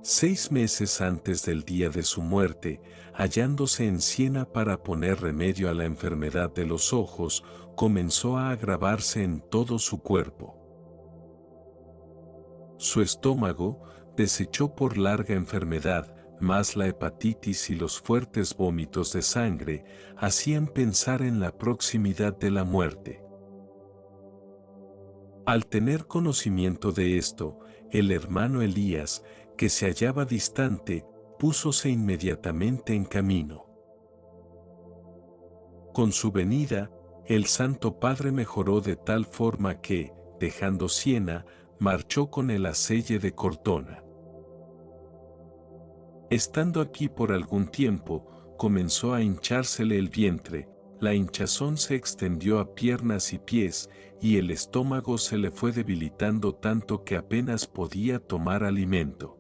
6 meses antes del día de su muerte, hallándose en Siena para poner remedio a la enfermedad de los ojos, comenzó a agravarse en todo su cuerpo. Su estómago, deshecho por larga enfermedad, más la hepatitis y los fuertes vómitos de sangre, hacían pensar en la proximidad de la muerte. Al tener conocimiento de esto, el hermano Elías, que se hallaba distante, púsose inmediatamente en camino. Con su venida, el Santo Padre mejoró de tal forma que, dejando Siena, marchó con el a Celle de Cortona. Estando aquí por algún tiempo, comenzó a hinchársele el vientre, la hinchazón se extendió a piernas y pies, y el estómago se le fue debilitando tanto que apenas podía tomar alimento.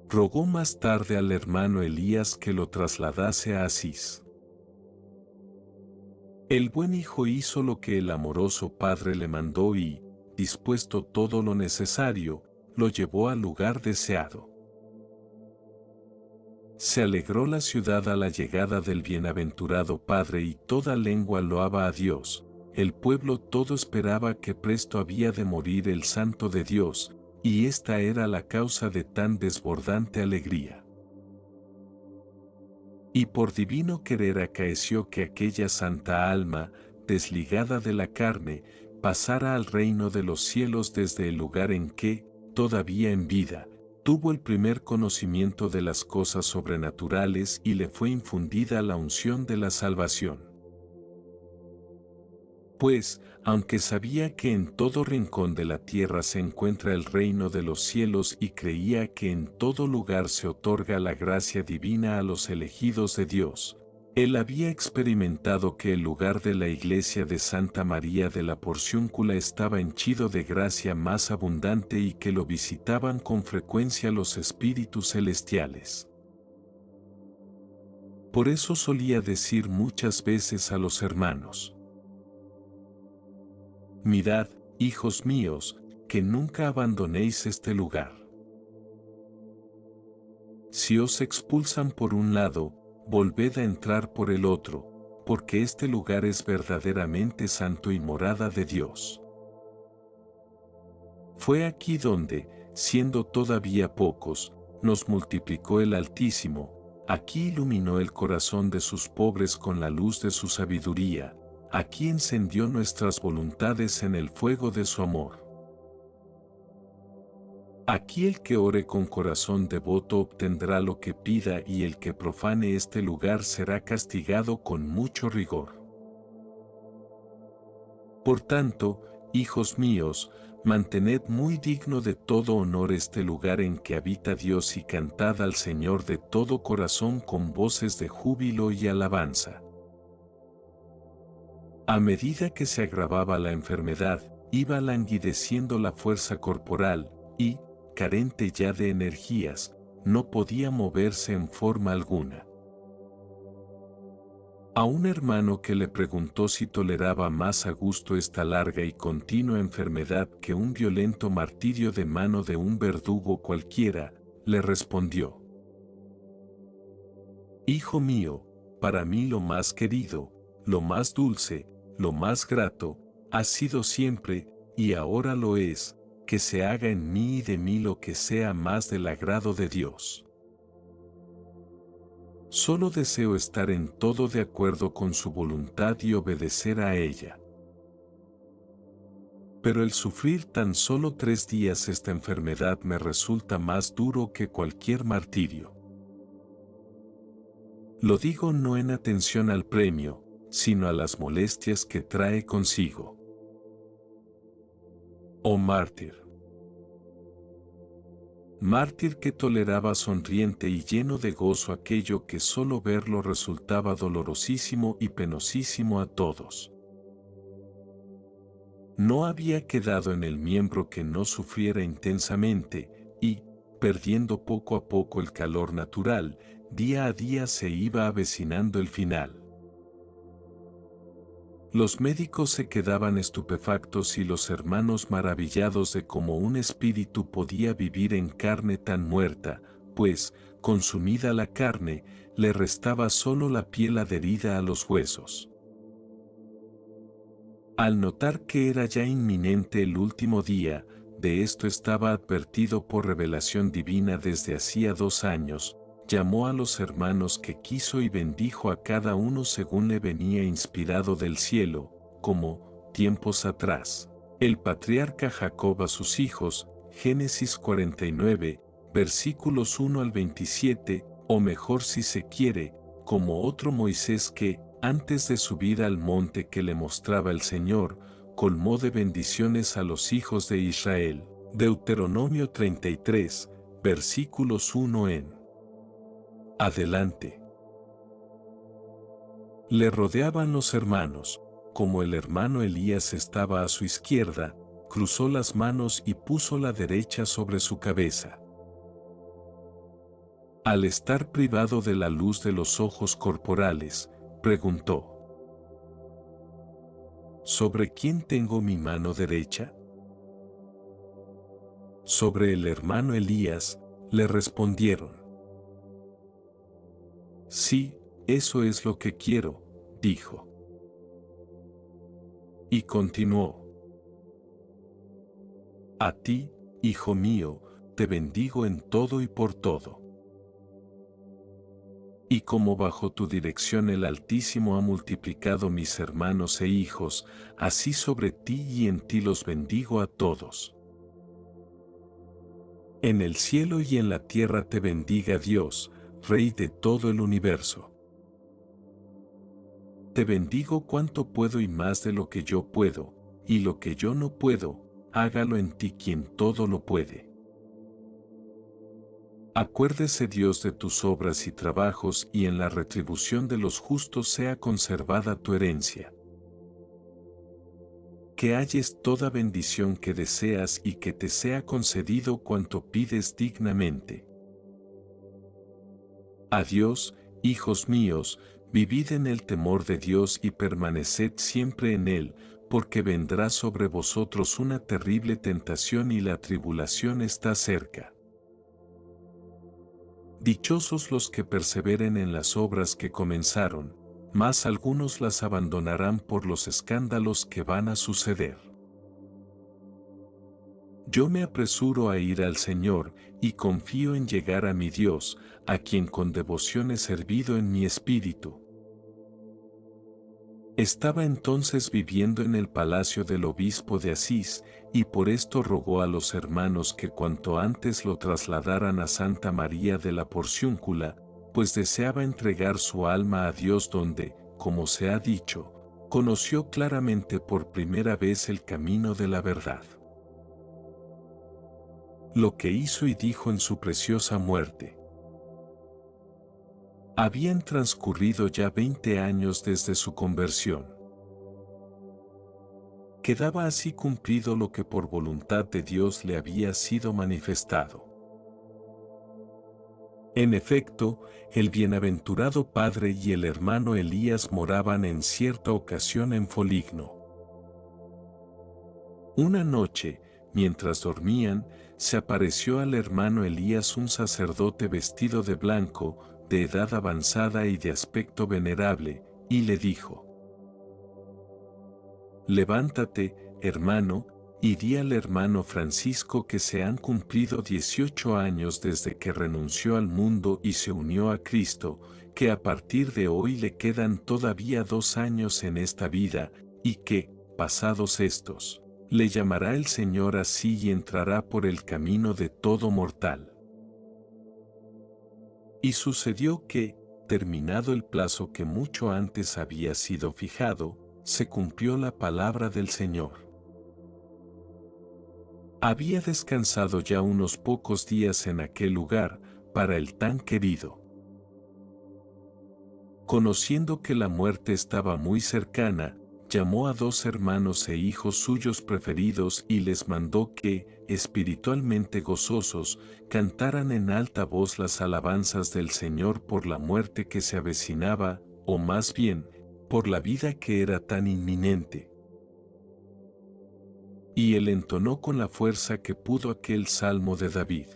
Rogó más tarde al hermano Elías que lo trasladase a Asís. El buen hijo hizo lo que el amoroso padre le mandó y, dispuesto todo lo necesario, lo llevó al lugar deseado. Se alegró la ciudad a la llegada del bienaventurado Padre y toda lengua loaba a Dios. El pueblo todo esperaba que presto había de morir el Santo de Dios, y esta era la causa de tan desbordante alegría. Y por divino querer acaeció que aquella santa alma, desligada de la carne, pasara al reino de los cielos desde el lugar en que, todavía en vida, tuvo el primer conocimiento de las cosas sobrenaturales y le fue infundida la unción de la salvación. Pues, aunque sabía que en todo rincón de la tierra se encuentra el reino de los cielos y creía que en todo lugar se otorga la gracia divina a los elegidos de Dios, él había experimentado que el lugar de la iglesia de Santa María de la Porciúncula estaba henchido de gracia más abundante y que lo visitaban con frecuencia los espíritus celestiales. Por eso solía decir muchas veces a los hermanos: mirad, hijos míos, que nunca abandonéis este lugar. Si os expulsan por un lado, volved a entrar por el otro, porque este lugar es verdaderamente santo y morada de Dios. Fue aquí donde, siendo todavía pocos, nos multiplicó el Altísimo, aquí iluminó el corazón de sus pobres con la luz de su sabiduría, aquí encendió nuestras voluntades en el fuego de su amor. Aquí el que ore con corazón devoto obtendrá lo que pida y el que profane este lugar será castigado con mucho rigor. Por tanto, hijos míos, mantened muy digno de todo honor este lugar en que habita Dios y cantad al Señor de todo corazón con voces de júbilo y alabanza. A medida que se agravaba la enfermedad, iba languideciendo la fuerza corporal, y, carente ya de energías, no podía moverse en forma alguna. A un hermano que le preguntó si toleraba más a gusto esta larga y continua enfermedad que un violento martirio de mano de un verdugo cualquiera, le respondió: hijo mío, para mí lo más querido, lo más dulce, lo más grato, ha sido siempre, y ahora lo es, que se haga en mí y de mí lo que sea más del agrado de Dios. Solo deseo estar en todo de acuerdo con su voluntad y obedecer a ella. Pero el sufrir tan solo 3 días esta enfermedad me resulta más duro que cualquier martirio. Lo digo no en atención al premio, sino a las molestias que trae consigo. Oh mártir. Mártir que toleraba sonriente y lleno de gozo aquello que solo verlo resultaba dolorosísimo y penosísimo a todos. No había quedado en el miembro que no sufriera intensamente, y, perdiendo poco a poco el calor natural, día a día se iba avecinando el final. Los médicos se quedaban estupefactos y los hermanos maravillados de cómo un espíritu podía vivir en carne tan muerta, pues, consumida la carne, le restaba solo la piel adherida a los huesos. Al notar que era ya inminente el último día, de esto estaba advertido por revelación divina desde hacía 2 años, llamó a los hermanos que quiso y bendijo a cada uno según le venía inspirado del cielo, como, tiempos atrás, el patriarca Jacob a sus hijos, Génesis 49, versículos 1 al 27, o mejor si se quiere, como otro Moisés que, antes de subir al monte que le mostraba el Señor, colmó de bendiciones a los hijos de Israel. Deuteronomio 33, versículos 1 en adelante. Le rodeaban los hermanos, como el hermano Elías estaba a su izquierda, cruzó las manos y puso la derecha sobre su cabeza. Al estar privado de la luz de los ojos corporales, preguntó: ¿sobre quién tengo mi mano derecha? Sobre el hermano Elías, le respondieron. Sí, eso es lo que quiero, dijo. Y continuó. A ti, hijo mío, te bendigo en todo y por todo. Y como bajo tu dirección el Altísimo ha multiplicado mis hermanos e hijos, así sobre ti y en ti los bendigo a todos. En el cielo y en la tierra te bendiga Dios, Rey de todo el universo. Te bendigo cuanto puedo y más de lo que yo puedo, y lo que yo no puedo, hágalo en ti quien todo lo puede. Acuérdese Dios de tus obras y trabajos y en la retribución de los justos sea conservada tu herencia. Que halles toda bendición que deseas y que te sea concedido cuanto pides dignamente. Adiós, hijos míos, vivid en el temor de Dios y permaneced siempre en él, porque vendrá sobre vosotros una terrible tentación y la tribulación está cerca. Dichosos los que perseveren en las obras que comenzaron, mas algunos las abandonarán por los escándalos que van a suceder. Yo me apresuro a ir al Señor, y confío en llegar a mi Dios, a quien con devoción he servido en mi espíritu. Estaba entonces viviendo en el palacio del obispo de Asís, y por esto rogó a los hermanos que cuanto antes lo trasladaran a Santa María de la Porciúncula, pues deseaba entregar su alma a Dios donde, como se ha dicho, conoció claramente por primera vez el camino de la verdad. Lo que hizo y dijo en su preciosa muerte. Habían transcurrido ya 20 años desde su conversión. Quedaba así cumplido lo que por voluntad de Dios le había sido manifestado. En efecto, el bienaventurado padre y el hermano Elías moraban en cierta ocasión en Foligno. Una noche, mientras dormían, se apareció al hermano Elías un sacerdote vestido de blanco, de edad avanzada y de aspecto venerable, y le dijo: Levántate, hermano, y di al hermano Francisco que se han cumplido 18 años desde que renunció al mundo y se unió a Cristo, que a partir de hoy le quedan todavía 2 años en esta vida, y que, pasados estos, le llamará el Señor así y entrará por el camino de todo mortal. Y sucedió que, terminado el plazo que mucho antes había sido fijado, se cumplió la palabra del Señor. Había descansado ya unos pocos días en aquel lugar, para el tan querido. Conociendo que la muerte estaba muy cercana, llamó a 2 hermanos e hijos suyos preferidos y les mandó que, espiritualmente gozosos, cantaran en alta voz las alabanzas del Señor por la muerte que se avecinaba, o más bien, por la vida que era tan inminente. Y él entonó con la fuerza que pudo aquel salmo de David.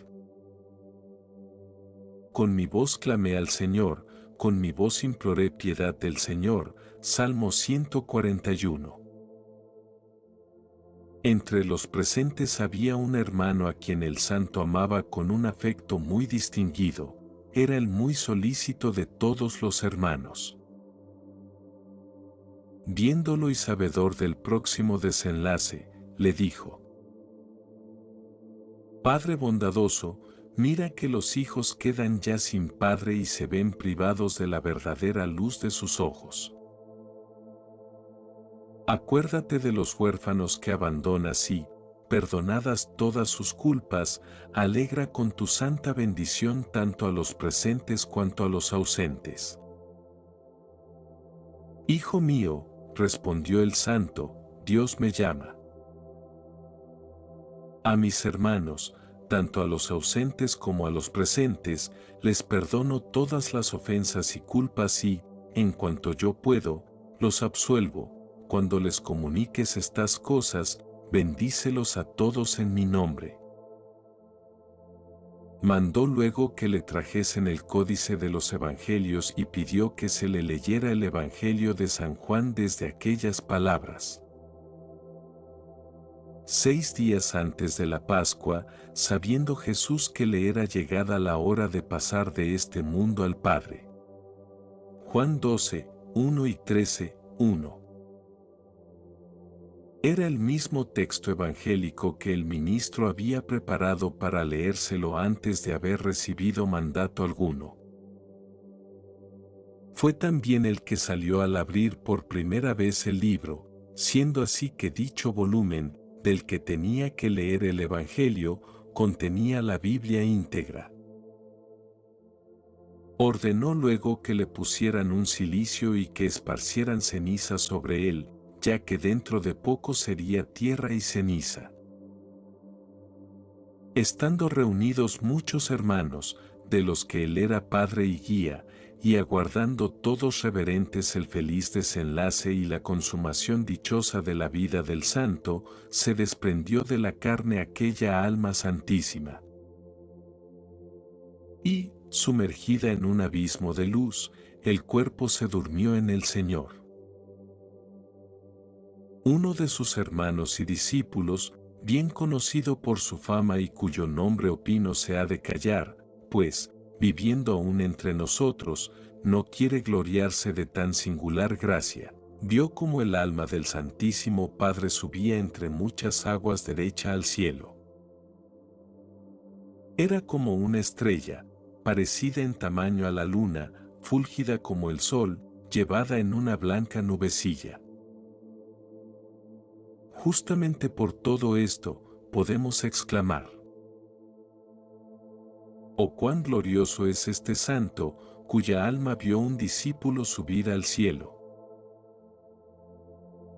Con mi voz clamé al Señor, con mi voz imploré piedad del Señor. Salmo 141. Entre los presentes había un hermano a quien el santo amaba con un afecto muy distinguido, era el muy solícito de todos los hermanos. Viéndolo y sabedor del próximo desenlace, le dijo: Padre bondadoso, mira que los hijos quedan ya sin padre y se ven privados de la verdadera luz de sus ojos. Acuérdate de los huérfanos que abandonas y, perdonadas todas sus culpas, alegra con tu santa bendición tanto a los presentes cuanto a los ausentes. Hijo mío, respondió el santo, Dios me llama. A mis hermanos, tanto a los ausentes como a los presentes, les perdono todas las ofensas y culpas y, en cuanto yo puedo, los absuelvo. Cuando les comuniques estas cosas, bendícelos a todos en mi nombre. Mandó luego que le trajesen el códice de los evangelios y pidió que se le leyera el evangelio de San Juan desde aquellas palabras. 6 días antes de la Pascua, sabiendo Jesús que le era llegada la hora de pasar de este mundo al Padre. Juan 12, 1 y 13, 1. Era el mismo texto evangélico que el ministro había preparado para leérselo antes de haber recibido mandato alguno. Fue también el que salió al abrir por primera vez el libro, siendo así que dicho volumen, del que tenía que leer el Evangelio, contenía la Biblia íntegra. Ordenó luego que le pusieran un cilicio y que esparcieran ceniza sobre él, ya que dentro de poco sería tierra y ceniza. Estando reunidos muchos hermanos, de los que él era padre y guía, y aguardando todos reverentes el feliz desenlace y la consumación dichosa de la vida del santo, se desprendió de la carne aquella alma santísima. Y, sumergida en un abismo de luz, el cuerpo se durmió en el Señor. Uno de sus hermanos y discípulos, bien conocido por su fama y cuyo nombre opino se ha de callar, pues, viviendo aún entre nosotros, no quiere gloriarse de tan singular gracia, vio como el alma del Santísimo Padre subía entre muchas aguas derecha al cielo. Era como una estrella, parecida en tamaño a la luna, fúlgida como el sol, llevada en una blanca nubecilla. Justamente por todo esto, podemos exclamar: ¡oh cuán glorioso es este santo, cuya alma vio un discípulo subir al cielo!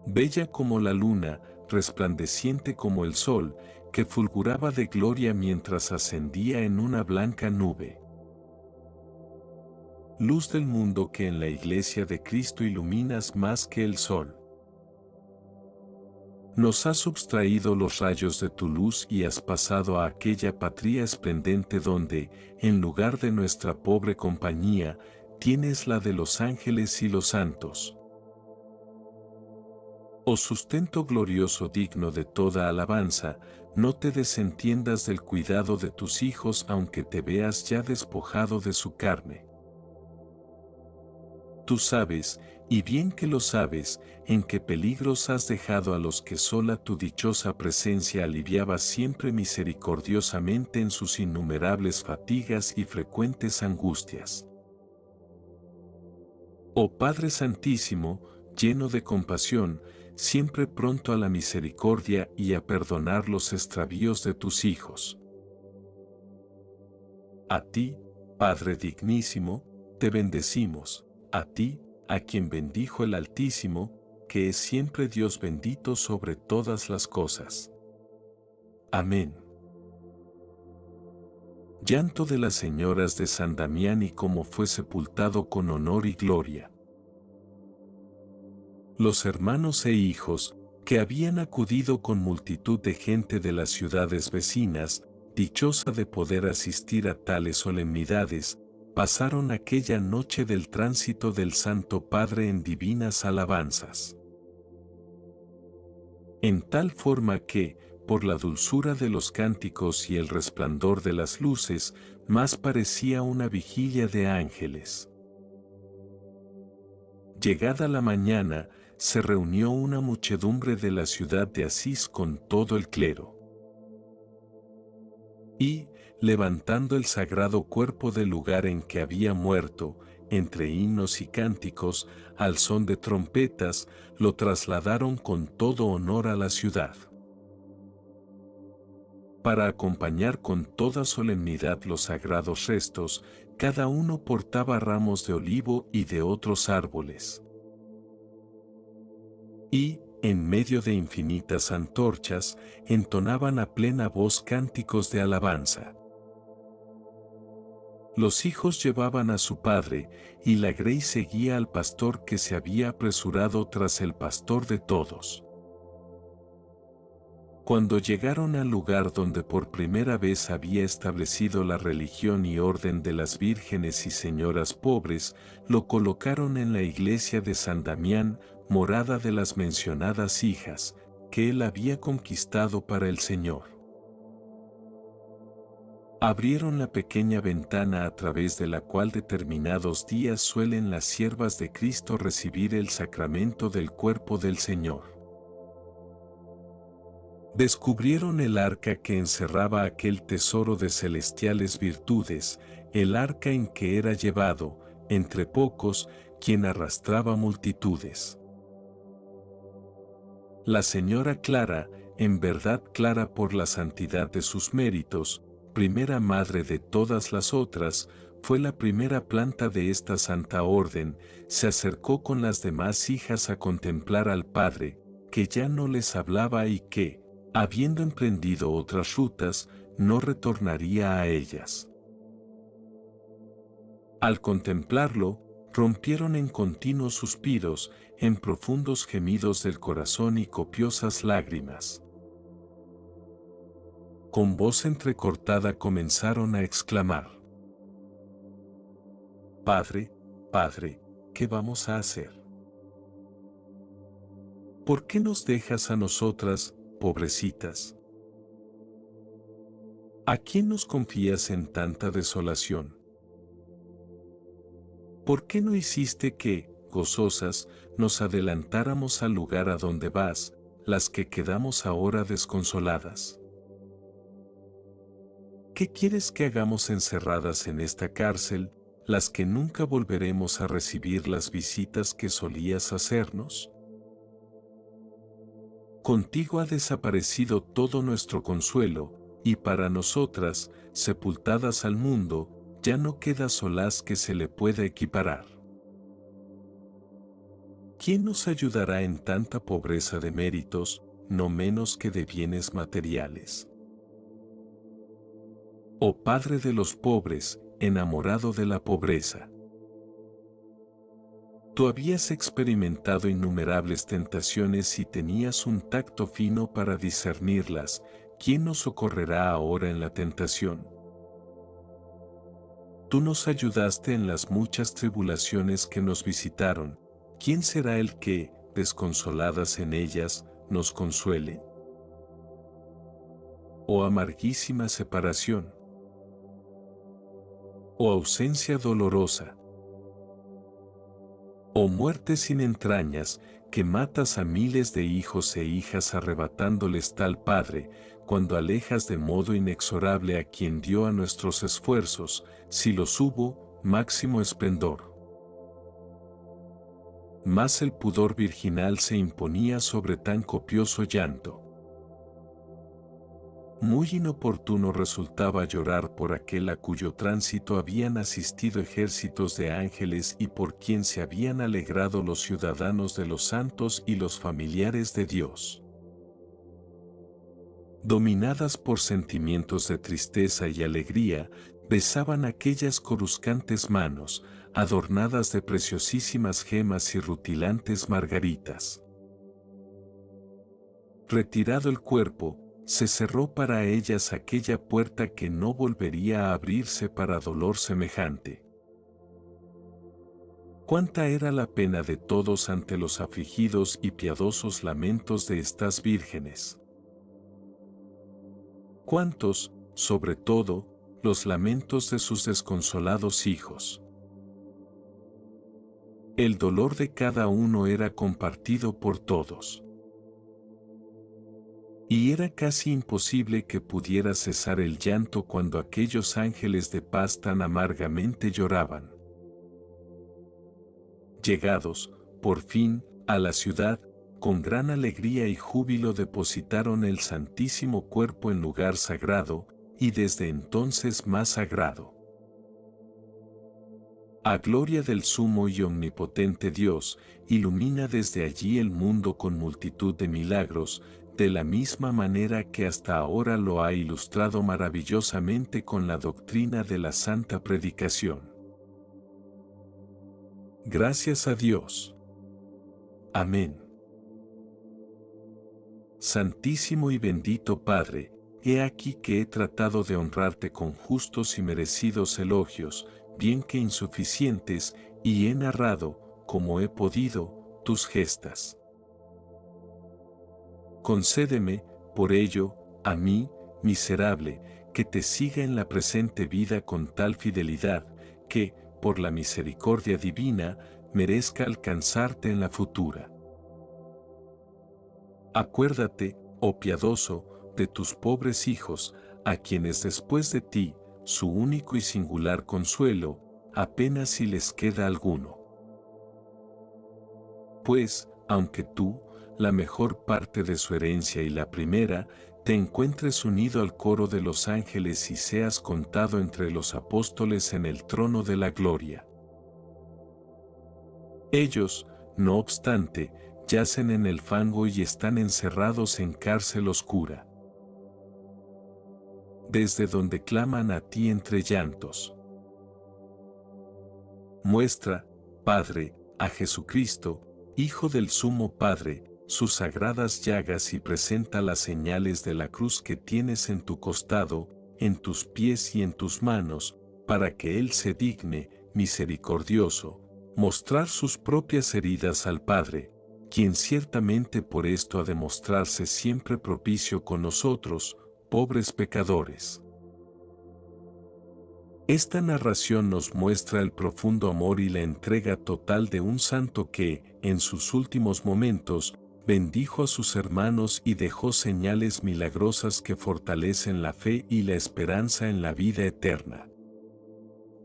Bella como la luna, resplandeciente como el sol, que fulguraba de gloria mientras ascendía en una blanca nube. Luz del mundo que en la iglesia de Cristo iluminas más que el sol. Nos has subtraído los rayos de tu luz y has pasado a aquella patria esplendente donde, en lugar de nuestra pobre compañía, tienes la de los ángeles y los santos. Oh sustento glorioso digno de toda alabanza, no te desentiendas del cuidado de tus hijos aunque te veas ya despojado de su carne. Tú sabes, y bien que lo sabes, en qué peligros has dejado a los que sola tu dichosa presencia aliviaba siempre misericordiosamente en sus innumerables fatigas y frecuentes angustias. Oh Padre Santísimo, lleno de compasión, siempre pronto a la misericordia y a perdonar los extravíos de tus hijos. A ti, Padre dignísimo, te bendecimos. A ti, a quien bendijo el Altísimo, que es siempre Dios bendito sobre todas las cosas. Amén. Llanto de las señoras de San Damián y cómo fue sepultado con honor y gloria. Los hermanos e hijos, que habían acudido con multitud de gente de las ciudades vecinas, dichosa de poder asistir a tales solemnidades, pasaron aquella noche del tránsito del Santo Padre en divinas alabanzas. En tal forma que, por la dulzura de los cánticos y el resplandor de las luces, más parecía una vigilia de ángeles. Llegada la mañana, se reunió una muchedumbre de la ciudad de Asís con todo el clero. Y, levantando el sagrado cuerpo del lugar en que había muerto, entre himnos y cánticos, al son de trompetas, lo trasladaron con todo honor a la ciudad. Para acompañar con toda solemnidad los sagrados restos, cada uno portaba ramos de olivo y de otros árboles. Y, en medio de infinitas antorchas, entonaban a plena voz cánticos de alabanza. Los hijos llevaban a su padre, y la grey seguía al pastor que se había apresurado tras el pastor de todos. Cuando llegaron al lugar donde por primera vez había establecido la religión y orden de las vírgenes y señoras pobres, lo colocaron en la iglesia de San Damián, morada de las mencionadas hijas, que él había conquistado para el Señor. Abrieron la pequeña ventana a través de la cual determinados días suelen las siervas de Cristo recibir el sacramento del cuerpo del Señor. Descubrieron el arca que encerraba aquel tesoro de celestiales virtudes, el arca en que era llevado, entre pocos, quien arrastraba multitudes. La señora Clara, en verdad clara por la santidad de sus méritos, primera madre de todas las otras, fue la primera planta de esta santa orden, se acercó con las demás hijas a contemplar al Padre, que ya no les hablaba y que, habiendo emprendido otras rutas, no retornaría a ellas. Al contemplarlo, rompieron en continuos suspiros, en profundos gemidos del corazón y copiosas lágrimas. Con voz entrecortada comenzaron a exclamar: «Padre, Padre, ¿qué vamos a hacer? ¿Por qué nos dejas a nosotras, pobrecitas? ¿A quién nos confías en tanta desolación? ¿Por qué no hiciste que, gozosas, nos adelantáramos al lugar a donde vas, las que quedamos ahora desconsoladas? ¿Qué quieres que hagamos encerradas en esta cárcel, las que nunca volveremos a recibir las visitas que solías hacernos? Contigo ha desaparecido todo nuestro consuelo, y para nosotras, sepultadas al mundo, ya no queda solaz que se le pueda equiparar. ¿Quién nos ayudará en tanta pobreza de méritos, no menos que de bienes materiales? Oh Padre de los pobres, enamorado de la pobreza. Tú habías experimentado innumerables tentaciones y tenías un tacto fino para discernirlas. ¿Quién nos socorrerá ahora en la tentación? Tú nos ayudaste en las muchas tribulaciones que nos visitaron. ¿Quién será el que, desconsoladas en ellas, nos consuele? Oh amarguísima separación. Oh ausencia dolorosa. Oh muerte sin entrañas, que matas a miles de hijos e hijas arrebatándoles tal Padre, cuando alejas de modo inexorable a quien dio a nuestros esfuerzos, si los hubo, máximo esplendor. Mas el pudor virginal se imponía sobre tan copioso llanto. Muy inoportuno resultaba llorar por aquel a cuyo tránsito habían asistido ejércitos de ángeles y por quien se habían alegrado los ciudadanos de los santos y los familiares de Dios. Dominadas por sentimientos de tristeza y alegría, besaban aquellas coruscantes manos, adornadas de preciosísimas gemas y rutilantes margaritas. Retirado el cuerpo, se cerró para ellas aquella puerta que no volvería a abrirse para dolor semejante. Cuánta era la pena de todos ante los afligidos y piadosos lamentos de estas vírgenes. Cuántos, sobre todo, los lamentos de sus desconsolados hijos. El dolor de cada uno era compartido por todos. Y era casi imposible que pudiera cesar el llanto cuando aquellos ángeles de paz tan amargamente lloraban. Llegados, por fin, a la ciudad, con gran alegría y júbilo depositaron el Santísimo Cuerpo en lugar sagrado, y desde entonces más sagrado. A gloria del sumo y omnipotente Dios, ilumina desde allí el mundo con multitud de milagros, de la misma manera que hasta ahora lo ha ilustrado maravillosamente con la doctrina de la santa predicación. Gracias a Dios. Amén. Santísimo y bendito Padre, he aquí que he tratado de honrarte con justos y merecidos elogios, bien que insuficientes, y he narrado, como he podido, tus gestas. Concédeme, por ello, a mí, miserable, que te siga en la presente vida con tal fidelidad, que, por la misericordia divina, merezca alcanzarte en la futura. Acuérdate, oh piadoso, de tus pobres hijos, a quienes después de ti, su único y singular consuelo, apenas si les queda alguno. Pues, aunque tú, la mejor parte de su herencia y la primera, te encuentres unido al coro de los ángeles y seas contado entre los apóstoles en el trono de la gloria. Ellos, no obstante, yacen en el fango y están encerrados en cárcel oscura, desde donde claman a ti entre llantos. Muestra, Padre, a Jesucristo, Hijo del Sumo Padre, sus sagradas llagas y presenta las señales de la cruz que tienes en tu costado, en tus pies y en tus manos, para que Él se digne, misericordioso, mostrar sus propias heridas al Padre, quien ciertamente por esto ha de mostrarse siempre propicio con nosotros, pobres pecadores. Esta narración nos muestra el profundo amor y la entrega total de un santo que, en sus últimos momentos, bendijo a sus hermanos y dejó señales milagrosas que fortalecen la fe y la esperanza en la vida eterna.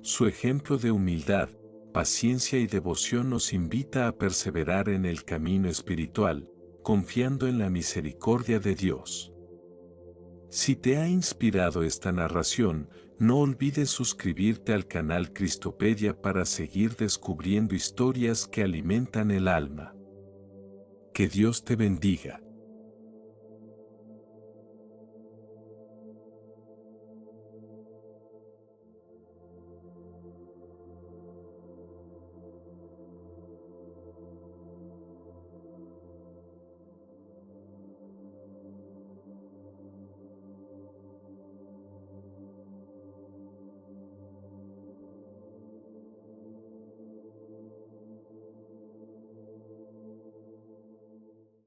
Su ejemplo de humildad, paciencia y devoción nos invita a perseverar en el camino espiritual, confiando en la misericordia de Dios. Si te ha inspirado esta narración, no olvides suscribirte al canal Cristopedia para seguir descubriendo historias que alimentan el alma. Que Dios te bendiga.